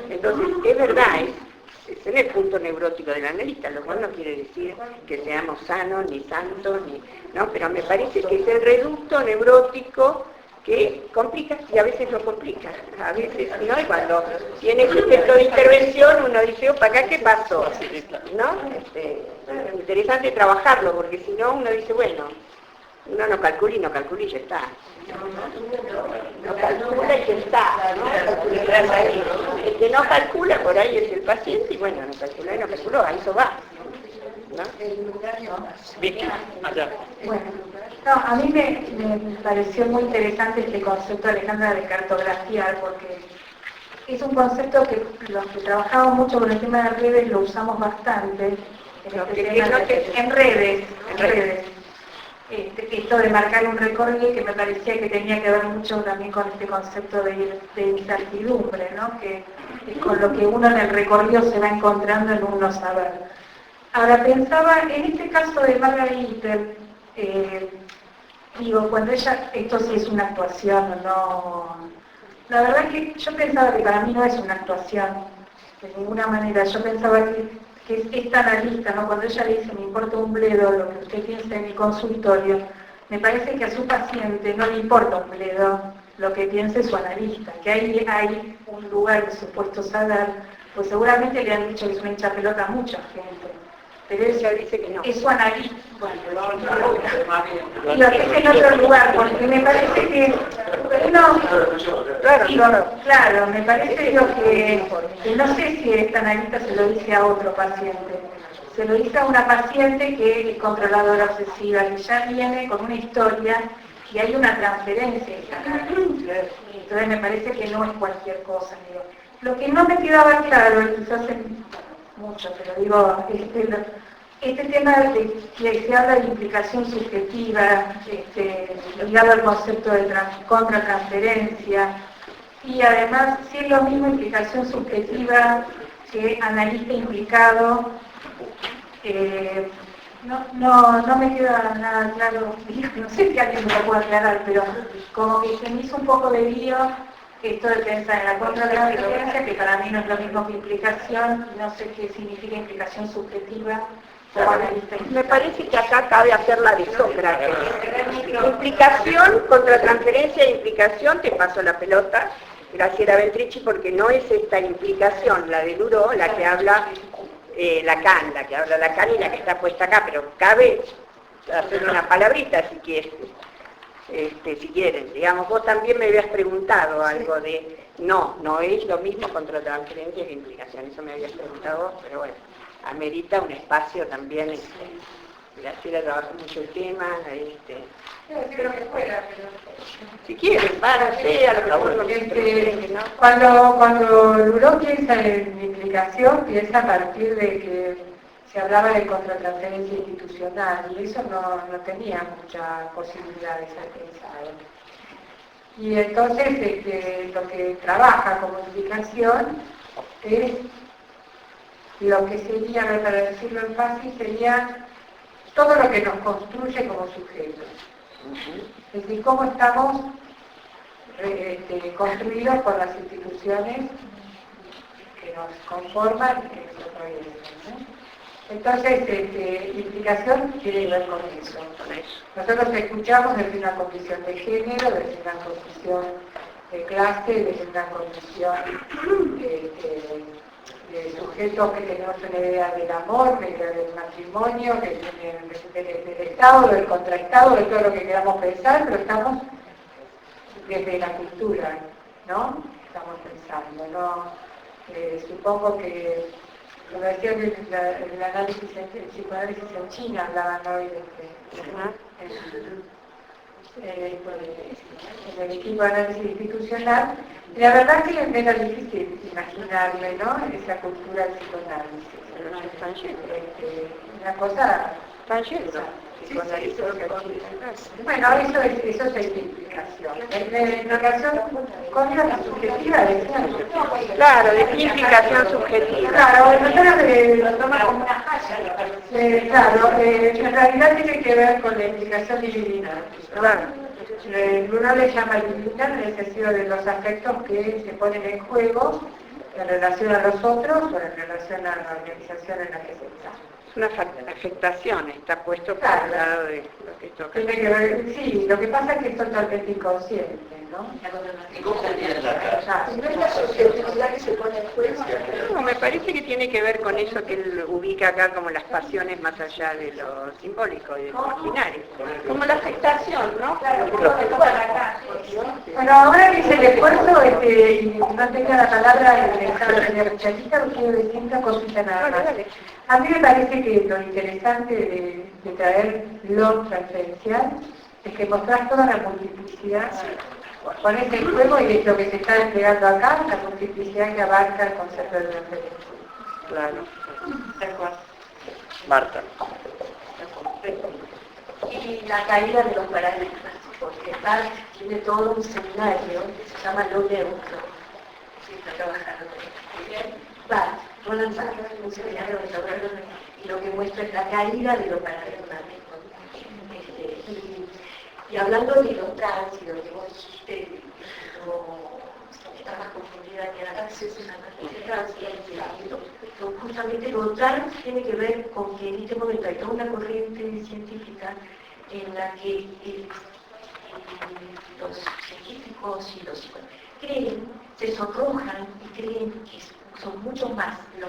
Entonces, es verdad, es en el punto neurótico del analista, lo cual no quiere decir que seamos sanos, ni santos, no, pero me parece que es el reducto neurótico que complica y a veces no complica, a veces no, y cuando tiene sujeto de intervención uno dice, opa, acá qué pasó, ¿no? Es interesante trabajarlo, porque si no uno dice, bueno, uno no calcula y ya está. No calcula y ya está, ¿no? El que no calcula por ahí es el paciente y bueno, no calcula y no calculó, a eso va. ¿No? Vicky, allá. Bueno, no, a mí me pareció muy interesante este concepto, Alejandra, de cartografiar, porque es un concepto que los que trabajamos mucho con el tema de redes lo usamos bastante, en redes. Esto de marcar un recorrido que me parecía que tenía que ver mucho también con este concepto de incertidumbre, ¿no? Que es con lo que uno en el recorrido se va encontrando en un no saber. Ahora pensaba, en este caso de Margaret Iter, digo, cuando ella, esto sí es una actuación, no... La verdad es que yo pensaba que para mí no es una actuación, de ninguna manera. Yo pensaba que es esta analista, ¿no? Cuando ella le dice, me importa un bledo lo que usted piensa en mi consultorio, me parece que a su paciente no le importa un bledo lo que piense su analista, que ahí hay un lugar de supuesto saber, pues seguramente le han dicho que es una hincha pelota a mucha gente. Pero ella dice que no. Es su analista. Bueno, y lo deje en otro lugar, porque me parece que uno... Claro, me parece que no sé si esta analista se lo dice a otro paciente. Se lo dice a una paciente que es controladora obsesiva, que ya viene con una historia y hay una transferencia. Entonces me parece que no es cualquier cosa. Digo. Lo que no me quedaba claro, y quizás mucho, pero digo, este tema de que se habla de implicación subjetiva, ligado al concepto de contratransferencia, y además si es lo mismo implicación subjetiva que analista implicado, No me queda nada claro, no sé si alguien me lo puede aclarar, pero como que se me hizo un poco de lío esto de pensar en la contratransferencia, que para mí no es lo mismo que implicación, no sé qué significa implicación subjetiva. Me parece que acá cabe hacer la de Sócrates. Implicación, contratransferencia e implicación, te paso la pelota, Graciela Beltrici, porque no es esta implicación, la de Luro, la que habla Lacan, y la que está puesta acá, pero cabe hacer una palabrita si quieren. Si quieren, digamos, vos también me habías preguntado algo de, no es lo mismo contratransferencia que implicación, eso me habías preguntado, pero bueno, amerita un espacio también, Graciela trabaja mucho el tema, Creo que fuera, pero... si quieren, párate, a lo mejor no ¿no? Cuando Luro piensa en implicación, piensa a partir de que se hablaba de contratransferencia institucional, y eso no tenía mucha posibilidad de ser pensado. Y entonces lo que trabaja como implicación es lo que sería, para decirlo en fácil, sería todo lo que nos construye como sujetos. Es decir, cómo estamos construidos por las instituciones que nos conforman y que nos proyectan, ¿no? Entonces, implicación tiene que ver con eso. Nosotros escuchamos desde una condición de género, desde una condición de clase, desde una condición de sujetos que tenemos una idea del amor, del matrimonio, del Estado, del contraestado, de todo lo que queramos pensar, pero estamos desde la cultura, ¿no? Estamos pensando, ¿no? Supongo que, como decía que el análisis, el psicoanálisis en China hablaban hoy en el equipo de análisis institucional. Y la verdad que es menos difícil imaginarme, ¿no? Esa cultura del psicoanálisis. Una cosa... Están yendo. Bueno, eso es implicación. En relación con la subjetiva, claro, de implicación subjetiva. Claro, nosotros lo tomamos como una falla. Claro, en realidad tiene que ver con la implicación divinal. Claro. Uno le llama divinal en el sentido de los afectos que se ponen en juego en relación a los otros o en relación a la organización en la que se está. Es una afectación, está puesto por el lado de lo que toca. Tiene que ver, sí, lo que pasa es que es totalmente inconsciente, ¿no? ¿Y cómo sería la cara? No es la subjetividad que se pone en juego. No, me parece que tiene que ver con eso que él ubica acá como las pasiones más allá de lo simbólico y de lo imaginario. Como la afectación, ¿no? Claro, bueno, ahora que hice el esfuerzo y no tenga la palabra en el chatita, quiero decir una cosita nada más. A mí me parece que lo interesante de traer lo transferencial es que mostrás toda la multiplicidad, pones en juego y es lo que se está desplegando acá, la multiplicidad que abarca el concepto de transferencia. Claro. Marta. Y la caída de los paradigmas, porque Marx tiene todo un seminario que se llama Lo Neutro. Sí, está trabajando. Roland Barthes, un seminario y lo que muestra es la caída de los paradigmas. Y hablando de los trans y lo que vos dijiste, está más confundida que la trans, justamente lo trans tiene que ver con que en este momento hay toda una corriente científica en la que los científicos y los psicólogos se sonrojan y creen que son mucho más lo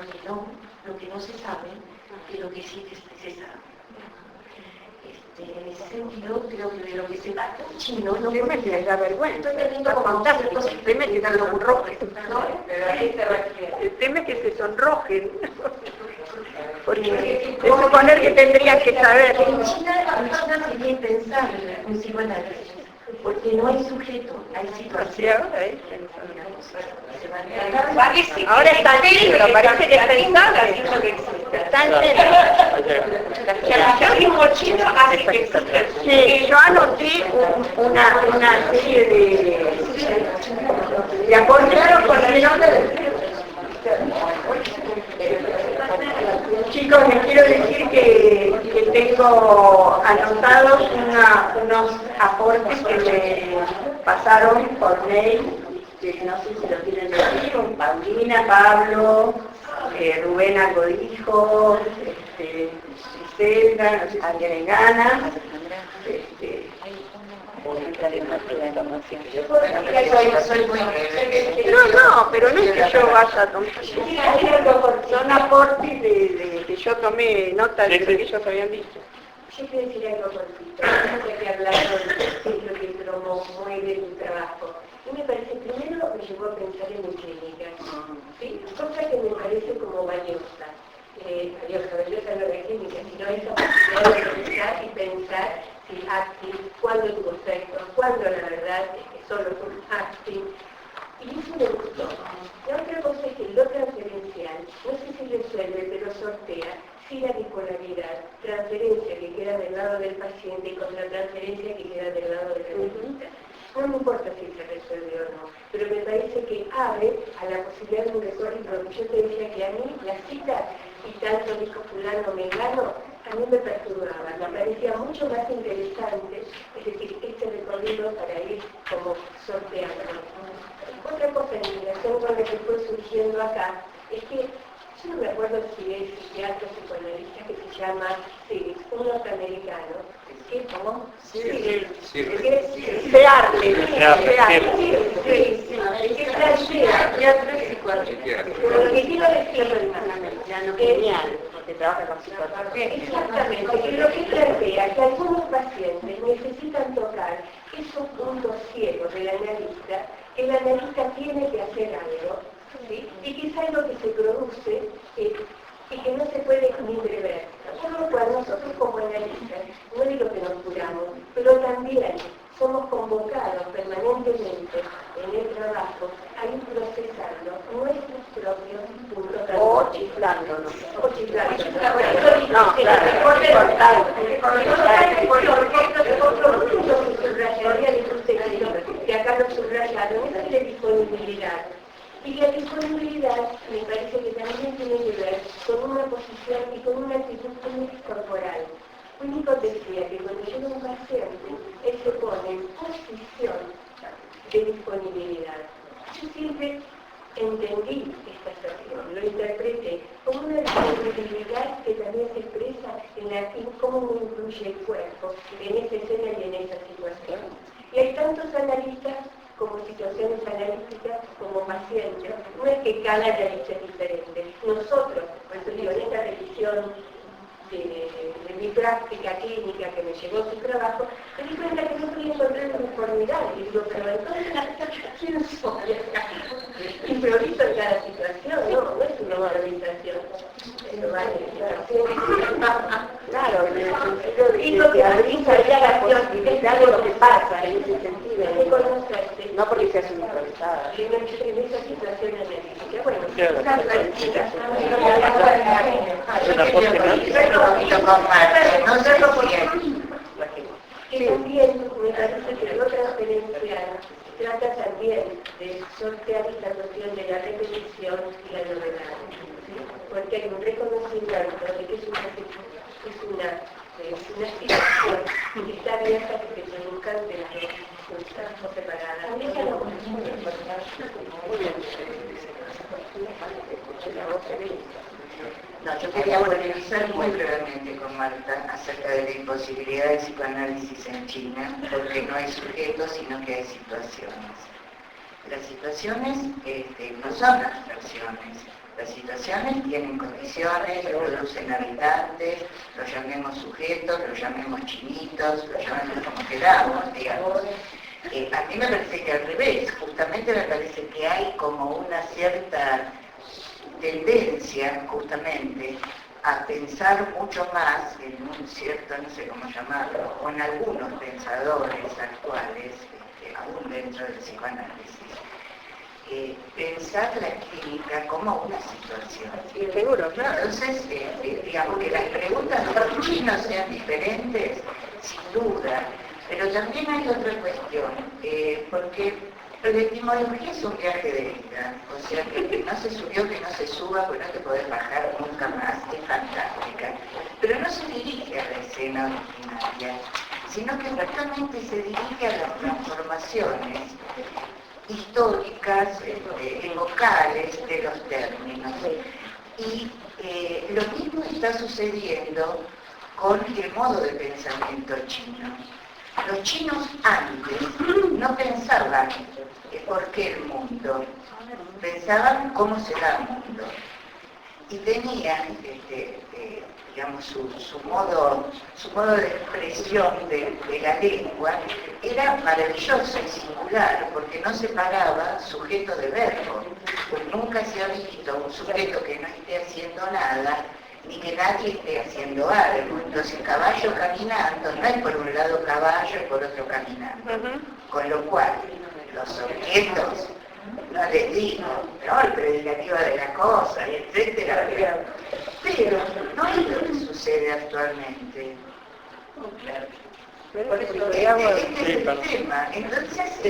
que no se sabe que lo que sí se sabe. En ese sentido, creo que de lo que se trata en chino, no me da vergüenza. Estoy teniendo como ciertos extremos que están sonrojen. El tema es que se sonrojen. Porque es suponer que tendrían que saber. En China sería impensable un psicoanálisis, porque no hay sujeto, hay situación. Ahora está libre, parece que es pensable. Está en sí, yo anoté una serie de apoyaron con el nombre. Chicos, les quiero decir que tengo anotados unos aportes que me pasaron por mail, que no sé si lo tienen aquí, con Paulina, Pablo, Rubén algo dijo, Gisela, no sé si tienen ganas. No, pero no es que yo vaya a tomar. Son aportes de que yo tomé nota de lo que ellos habían dicho. Yo quiero decir algo cortito, antes de hablar de lo que promueve tu trabajo. Y me parece, primero me llevó a pensar en mi clínica, ¿sí? Cosa que me parece como valiosa. Valiosa no la clínica, sino esa posibilidad de pensar y pensar si acting, cuándo tuvo efecto, cuándo la verdad es que solo fue un acting. Y eso me gustó. La otra cosa es que lo transferencial, no sé si resuelve, pero sortea si la bipolaridad, transferencia que queda del lado del paciente con la transferencia que queda del lado del terapeuta. No me importa si se resuelve o no, pero me parece que abre a la posibilidad de un recorrido. Yo te decía que a mí la cita y tanto dijo fulano mengano, a mí me perturbaba, me parecía mucho más interesante, es decir, este recorrido para ir como sorteando. Otra cosa en relación con lo que fue surgiendo acá, es que yo no me acuerdo si es psiquiatra o psicoanalista que se llama Siris, un norteamericano, que como Siris, se arte, que plantea, pero lo que quiero decir es genial, porque trabaja con psicoterapia. Exactamente, que lo que plantea que algunos pacientes necesitan tocar esos puntos ciegos del analista, que el analista tiene que hacer algo, ¿sí? Y que es algo que se produce y que no se puede ni prever. Por lo cual nosotros como analistas, no digo que nos curamos, pero también somos convocados permanentemente en el trabajo a ir procesando nuestros propios puntos de O chiflándonos. O chiflándonos. No, claro, que acá lo subrayaron, es de disponibilidad. Y la disponibilidad me parece que también tiene que ver con una posición y con una actitud muy corporal. Único decía que cuando llega un paciente, él se pone en posición de disponibilidad. Yo siempre entendí esta situación, lo interpreté como una disponibilidad que también se expresa en cómo incluye el cuerpo en esa escena y en esa situación. Y hay tantos analistas como situaciones analíticas, como pacientes. No es que cada analista es diferente. Nosotros, por eso digo, en esta revisión de mi práctica clínica que me llegó su trabajo, me di cuenta que no podía encontrar uniformidad. Y digo, pero entonces, ¿quién soy acá? Improviso en cada situación, no es una improvisación. Eso vale, claro, en el sentido de que abriría la posibilidad de lo que pasa en ese sentido. De conocerte. No porque seas una improvisada. En esa situación analítica. Bueno, una práctica. Que también me parece que lo transferencial trata también de sortear esta cuestión de la repetición y la novedad, ¿sí? Porque hay un reconocimiento de que es una situación que está abierta que se produzcan de las dos separadas. No, yo quería polemizar muy brevemente con Marta acerca de la imposibilidad del psicoanálisis en China, porque no hay sujetos, sino que hay situaciones. Las situaciones no son abstracciones. Las situaciones tienen condiciones, producen habitantes, los llamemos sujetos, los llamemos chinitos, los llamemos como queramos, digamos. A mí me parece que al revés, justamente me parece que hay como una cierta tendencia justamente a pensar mucho más en un cierto, no sé cómo llamarlo, con algunos pensadores actuales, aún dentro del psicoanálisis, pensar la clínica como una situación. Sí, seguro, claro. Entonces, digamos que las preguntas de los chinos sean diferentes, sin duda, pero también hay otra cuestión, porque la etimología es un viaje de ida, o sea que no se subió, que no se suba, porque no te podés bajar nunca más, es fantástica. pero no se dirige a la escena originaria, sino que justamente se dirige a las transformaciones históricas, epocales de los términos. Y lo mismo está sucediendo con el modo de pensamiento chino. Los chinos antes no pensaban por qué el mundo, pensaban cómo será el mundo. Y tenían, digamos, su modo de expresión de la lengua era maravilloso y singular, porque no separaba sujeto de verbo. Pues nunca se ha visto un sujeto que no esté haciendo nada, ni que nadie esté haciendo algo. Entonces, caballo caminando, no es por un lado caballo y por otro caminando. Con lo cual, los objetos, no les digo, ¿no? El predicativo de la cosa, y etcétera. Pero no es lo que sucede actualmente. Este es el tema. Entonces,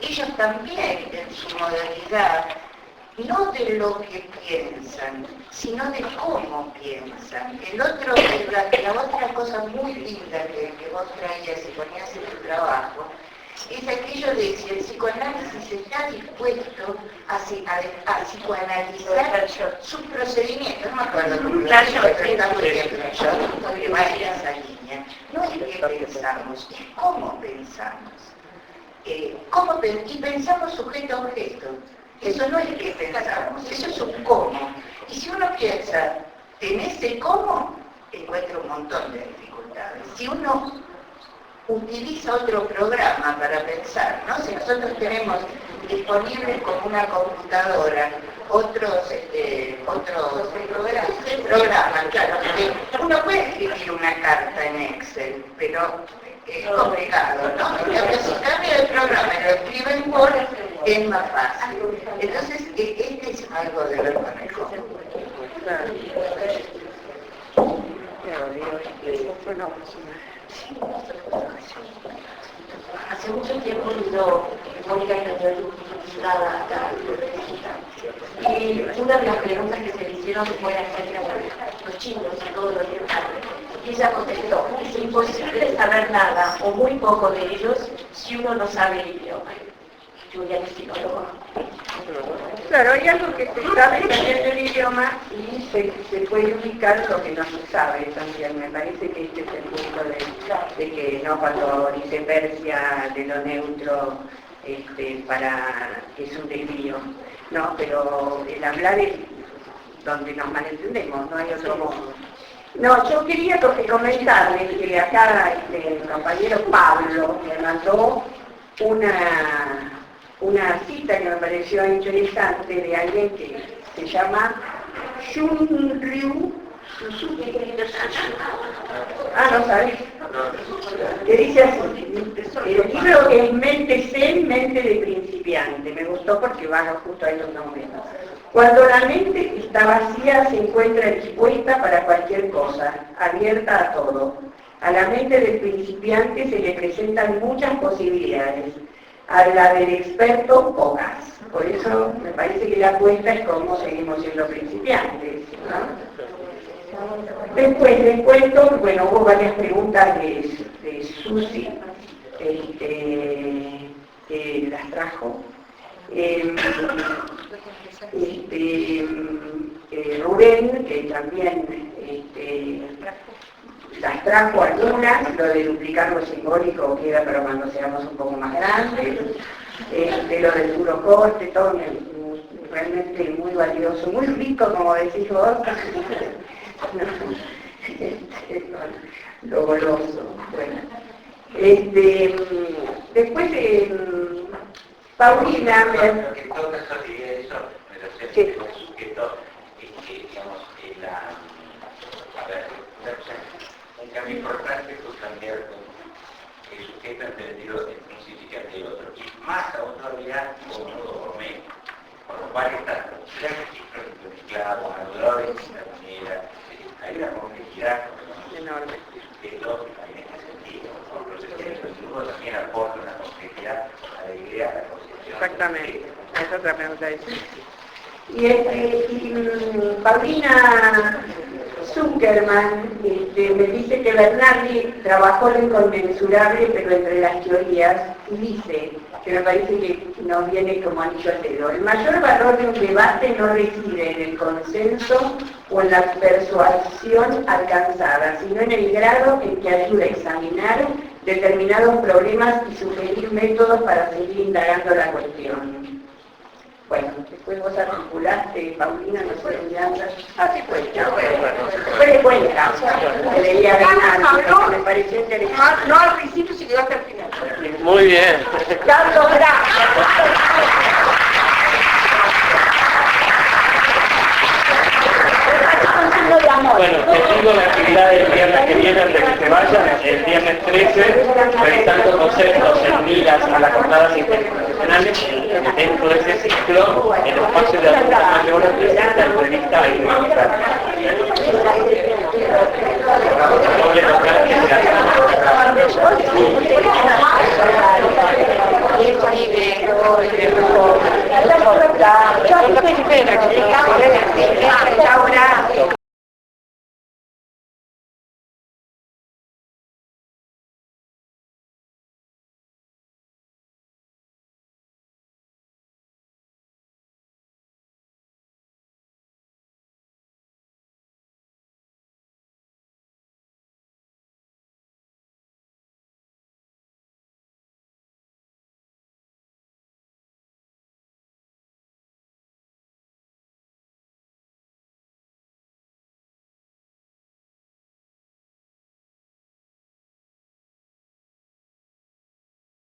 ellos también, en su modalidad, no de lo que piensan, sino de cómo piensan. La otra cosa muy linda que vos traías y ponías en tu trabajo, es aquello de si el psicoanálisis está dispuesto a psicoanalizar sus procedimientos. No me acuerdo cómo lo digo, pero está muy bien, yo va en esa línea. No es que pensamos, es cómo pensamos. Y pensamos sujeto a objeto. Eso no es que pensamos, eso es un cómo. Y si uno piensa en ese cómo, encuentra un montón de dificultades. Si uno utiliza otro programa para pensar, ¿no? Si nosotros tenemos disponibles como una computadora otros programas, claro, porque uno puede escribir una carta en Excel, pero es complicado, ¿no? Pero si cambia el programa y lo escribe en Word, es más fácil. Entonces, este es algo de ver con el cómo. Hace mucho tiempo vino Mónica Cañón invitada acá, y una de las preguntas que se le hicieron fue acerca de los chinos y todo lo oriental. Y ella contestó, es imposible saber nada o muy poco de ellos si uno no sabe el idioma. Julia es psicóloga. Claro, hay algo que se sabe también del idioma y se puede ubicar lo que no se sabe también. Me parece que este es el punto de que no, cuando dice Persia de lo neutro, para que es un desvío, no, pero el hablar es donde nos malentendemos, no hay otro modo. No, yo quería comentarles que acá el compañero Pablo me mandó una cita que me pareció interesante de alguien que se llama Shunryu Suzuki. Ah, ¿no sabes? Que dice así, el libro es Mente Zen, Mente de Principiante. Me gustó porque va justo ahí los nombres. Cuando la mente está vacía, se encuentra dispuesta para cualquier cosa, abierta a todo. A la mente del principiante se le presentan muchas posibilidades. A la del experto, pocas. Por eso me parece que la apuesta es cómo seguimos siendo principiantes, ¿no? Después les cuento, bueno, hubo varias preguntas de Susi, que las trajo. Rubén, que también las trajo algunas, lo de duplicar lo simbólico queda para cuando seamos un poco más grandes, lo del puro corte, todo realmente muy valioso, muy rico, como decís vos, lo goloso. Bueno, después Paulina un cambio importante fue cambiar el sujeto entendido en principiante del otro, y más aún todavía como Romeo, con lo cual está mezclado, anulador de esta manera, hay una complejidad enorme que lógica en este sentido, el grupo también aporta una complejidad a la idea de la concepción. Exactamente, esa es otra pregunta. Y Paulina Zuckerman me dice que Bernardi trabajó lo inconmensurable, pero entre las teorías, y dice, que me parece que nos viene como anillo al dedo, el mayor valor de un debate no reside en el consenso o en la persuasión alcanzada, sino en el grado en que ayuda a examinar determinados problemas y sugerir métodos para seguir indagando la cuestión. Bueno, después vos articulaste, Paulina, no sé, ya sí cuenta, después cuenta, que leía Bernardi, me pareció interesante. No al principio, si quedó hasta el final. Muy bien. Carlos, gracias. Bueno, te digo la actividad del viernes que viene antes de que se vayan, el viernes 13, revisando conceptos en miras a las jornadas internacionales. Dentro de ese ciclo, el espacio de la de horas presenta entrevista y